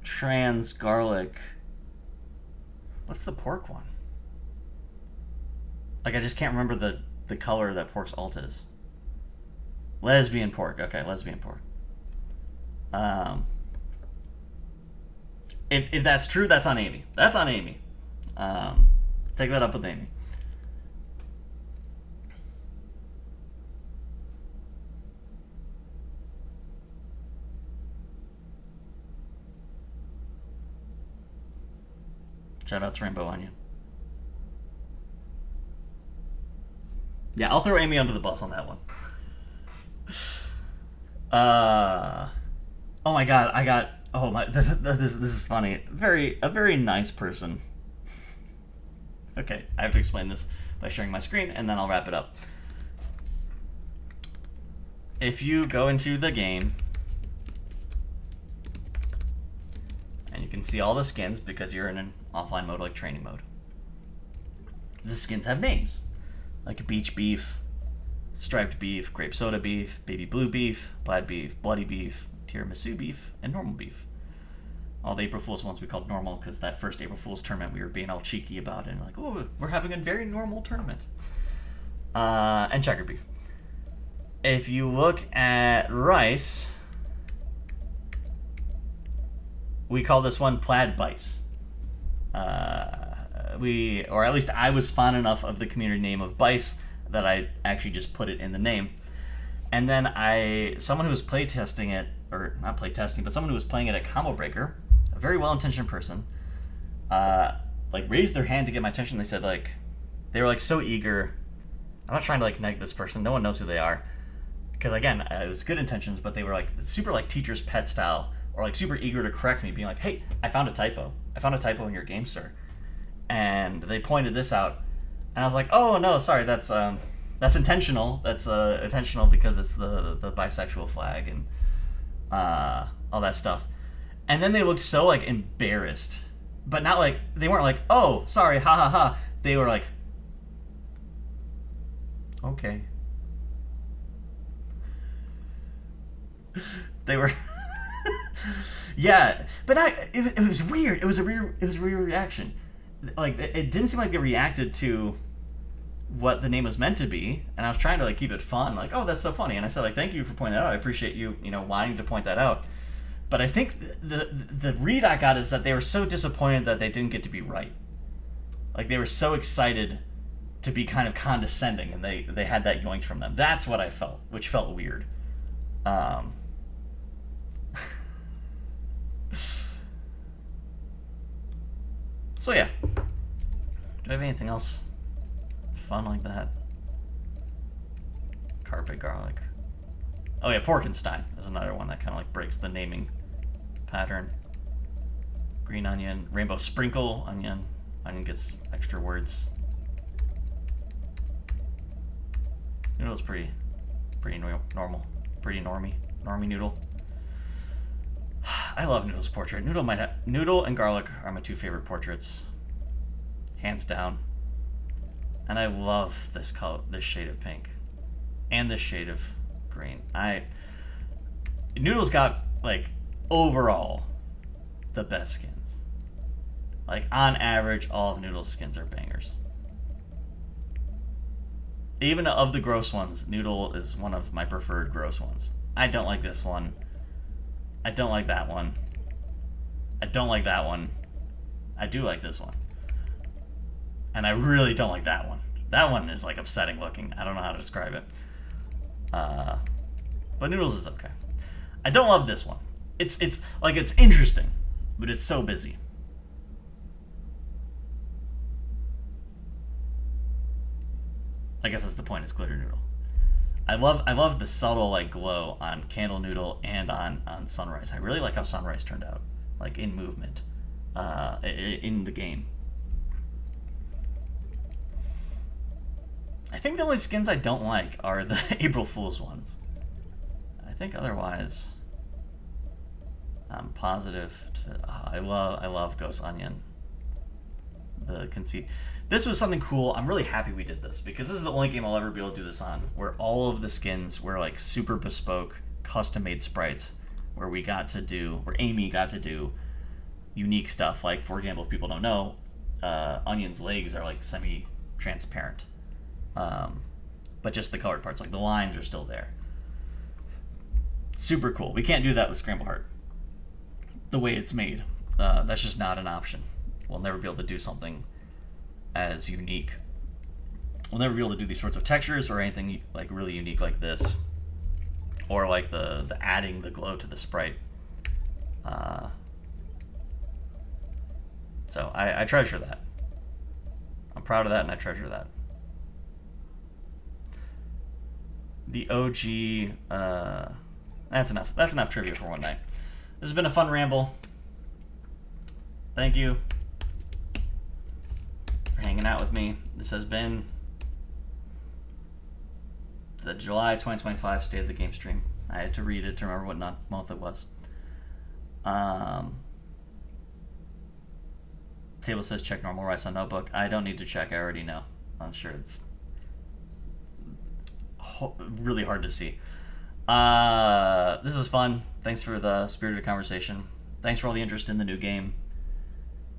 Trans Garlic. What's the pork one? Like, I just can't remember the color that pork's alt is. Lesbian pork. Okay, lesbian pork. If that's true, that's on Amy. That's on Amy. Take that up with Amy. Shout out to Rainbow Onion. Yeah, I'll throw Amy under the bus on that one. Oh my god, I got... Oh my... This is funny. A very nice person. Okay, I have to explain this by sharing my screen, and then I'll wrap it up. If you go into the game, and you can see all the skins because you're in an offline mode like training mode. The skins have names, like beach beef, striped beef, grape soda beef, baby blue beef, plaid beef, bloody beef, tiramisu beef, and normal beef. All the April Fool's ones we called normal because that first April Fool's tournament we were being all cheeky about it and like, oh, we're having a very normal tournament. And checker beef. If you look at rice, we call this one plaid bice. Or at least I was fond enough of the community name of bice that I actually just put it in the name. And then someone who was playtesting it, or not playtesting, but someone who was playing it at Combo Breaker, a very well-intentioned person, like raised their hand to get my attention. They said like, they were like so eager. I'm not trying to like neg this person. No one knows who they are. Because again, it was good intentions, but they were like super like teacher's pet style, or like super eager to correct me, being like, hey, I found a typo. I found a typo in your game, sir. And they pointed this out. And I was like, oh no, sorry, that's intentional. That's intentional because it's the bisexual flag and all that stuff. And then they looked so like embarrassed, but not like, they weren't like, oh, sorry, ha ha ha. They were like, okay. They were, yeah, but it was weird. It was a weird reaction. Like it didn't seem like they reacted to what the name was meant to be, and I was trying to like keep it fun, like, oh, that's so funny, and I said like, thank you for pointing that out. I appreciate you wanting to point that out. But I think the read I got is that they were so disappointed that they didn't get to be right. Like they were so excited to be kind of condescending, and they had that yoinked from them. That's what I felt, which felt weird. So yeah, do I have anything else fun like that? Carpet garlic. Oh yeah, Porkenstein is another one that kind of like breaks the naming pattern. Green onion, rainbow sprinkle onion. Onion gets extra words. Noodle's pretty normal, pretty normie noodle. I love Noodle's portrait. Noodle and garlic are my two favorite portraits, hands down. And I love this color, this shade of pink, and this shade of green. Noodle's got like overall the best skins. Like on average, all of Noodle's skins are bangers. Even of the gross ones, Noodle is one of my preferred gross ones. I don't like this one. I don't like that one. I don't like that one. I do like this one. And I really don't like that one. That one is like upsetting looking. I don't know how to describe it. But Noodles is okay. I don't love this one. It's like, it's interesting, but it's so busy. I guess that's the point, it's glitter noodle. I love the subtle like glow on Candle Noodle and on Sunrise. I really like how Sunrise turned out, like in movement, in the game. I think the only skins I don't like are the April Fool's ones. I think otherwise, I'm positive. I love Ghost Onion. The conceit. This was something cool. I'm really happy we did this because this is the only game I'll ever be able to do this on, where all of the skins were like super bespoke, custom-made sprites, where Amy got to do unique stuff. Like, for example, if people don't know, Onion's legs are like semi-transparent, but just the colored parts, like the lines are still there. Super cool. We can't do that with Scramble Heart the way it's made. That's just not an option. We'll never be able to do something as unique. We'll never be able to do these sorts of textures or anything like really unique like this, or like the adding the glow to the sprite. So I treasure that. I'm proud of that, and I treasure that. The OG. That's enough. That's enough trivia for one night. This has been a fun ramble. Thank you for hanging out with me. This has been the July 2025 State of the Game stream. I had to read it to remember what month it was. Table says check normal rice on notebook. I don't need to check. I already know. I'm sure it's really hard to see. This is fun. Thanks for the spirited conversation. Thanks for all the interest in the new game.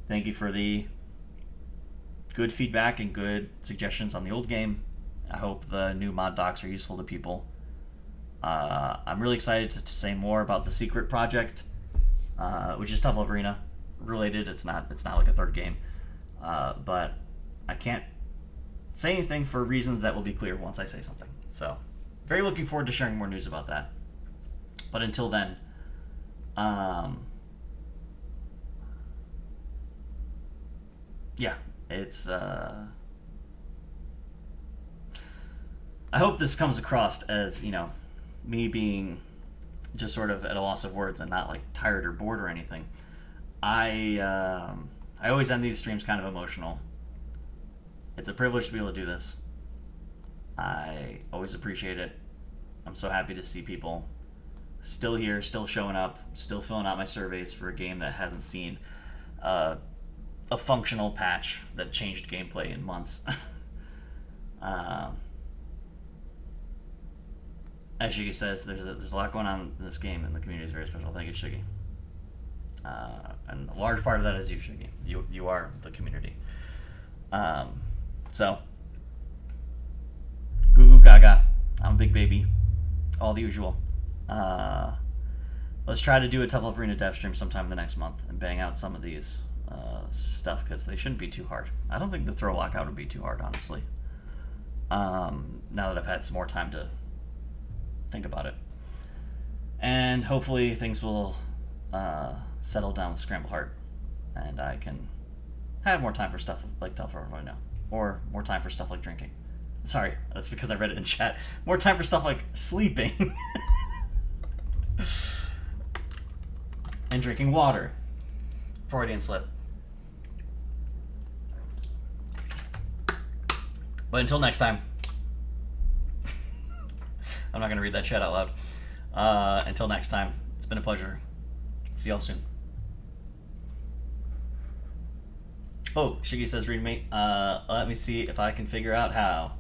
Thank you for the good feedback and good suggestions on the old game. I hope the new mod docs are useful to people. I'm really excited to say more about the secret project, which is Tough Love Arena related. It's not like a third game, but I can't say anything for reasons that will be clear once I say something. So, very looking forward to sharing more news about that. But until then, yeah, it's. I hope this comes across as, me being just sort of at a loss of words and not like tired or bored or anything. I always end these streams kind of emotional. It's a privilege to be able to do this. I always appreciate it. I'm so happy to see people still here, still showing up, still filling out my surveys for a game that hasn't seen a functional patch that changed gameplay in months. As Shiggy says, there's a lot going on in this game, and the community is very special. Thank you, Shiggy. And a large part of that is you, Shiggy. You are the community. So, goo goo gaga. I'm a big baby. All the usual. Let's try to do a Tough Love Arena dev stream sometime in the next month and bang out some of these stuff, because they shouldn't be too hard. I don't think the throw lockout would be too hard, honestly. Now that I've had some more time to think about it. And hopefully things will settle down with Scramble Heart, and I can have more time for stuff like Tough Love Arena, or more time for stuff like drinking. Sorry, that's because I read it in chat. More time for stuff like sleeping and drinking water. Freudian slip. But until next time, I'm not going to read that chat out loud. Until next time, it's been a pleasure. See y'all soon. Oh, Shiggy says read me. Let me see if I can figure out how.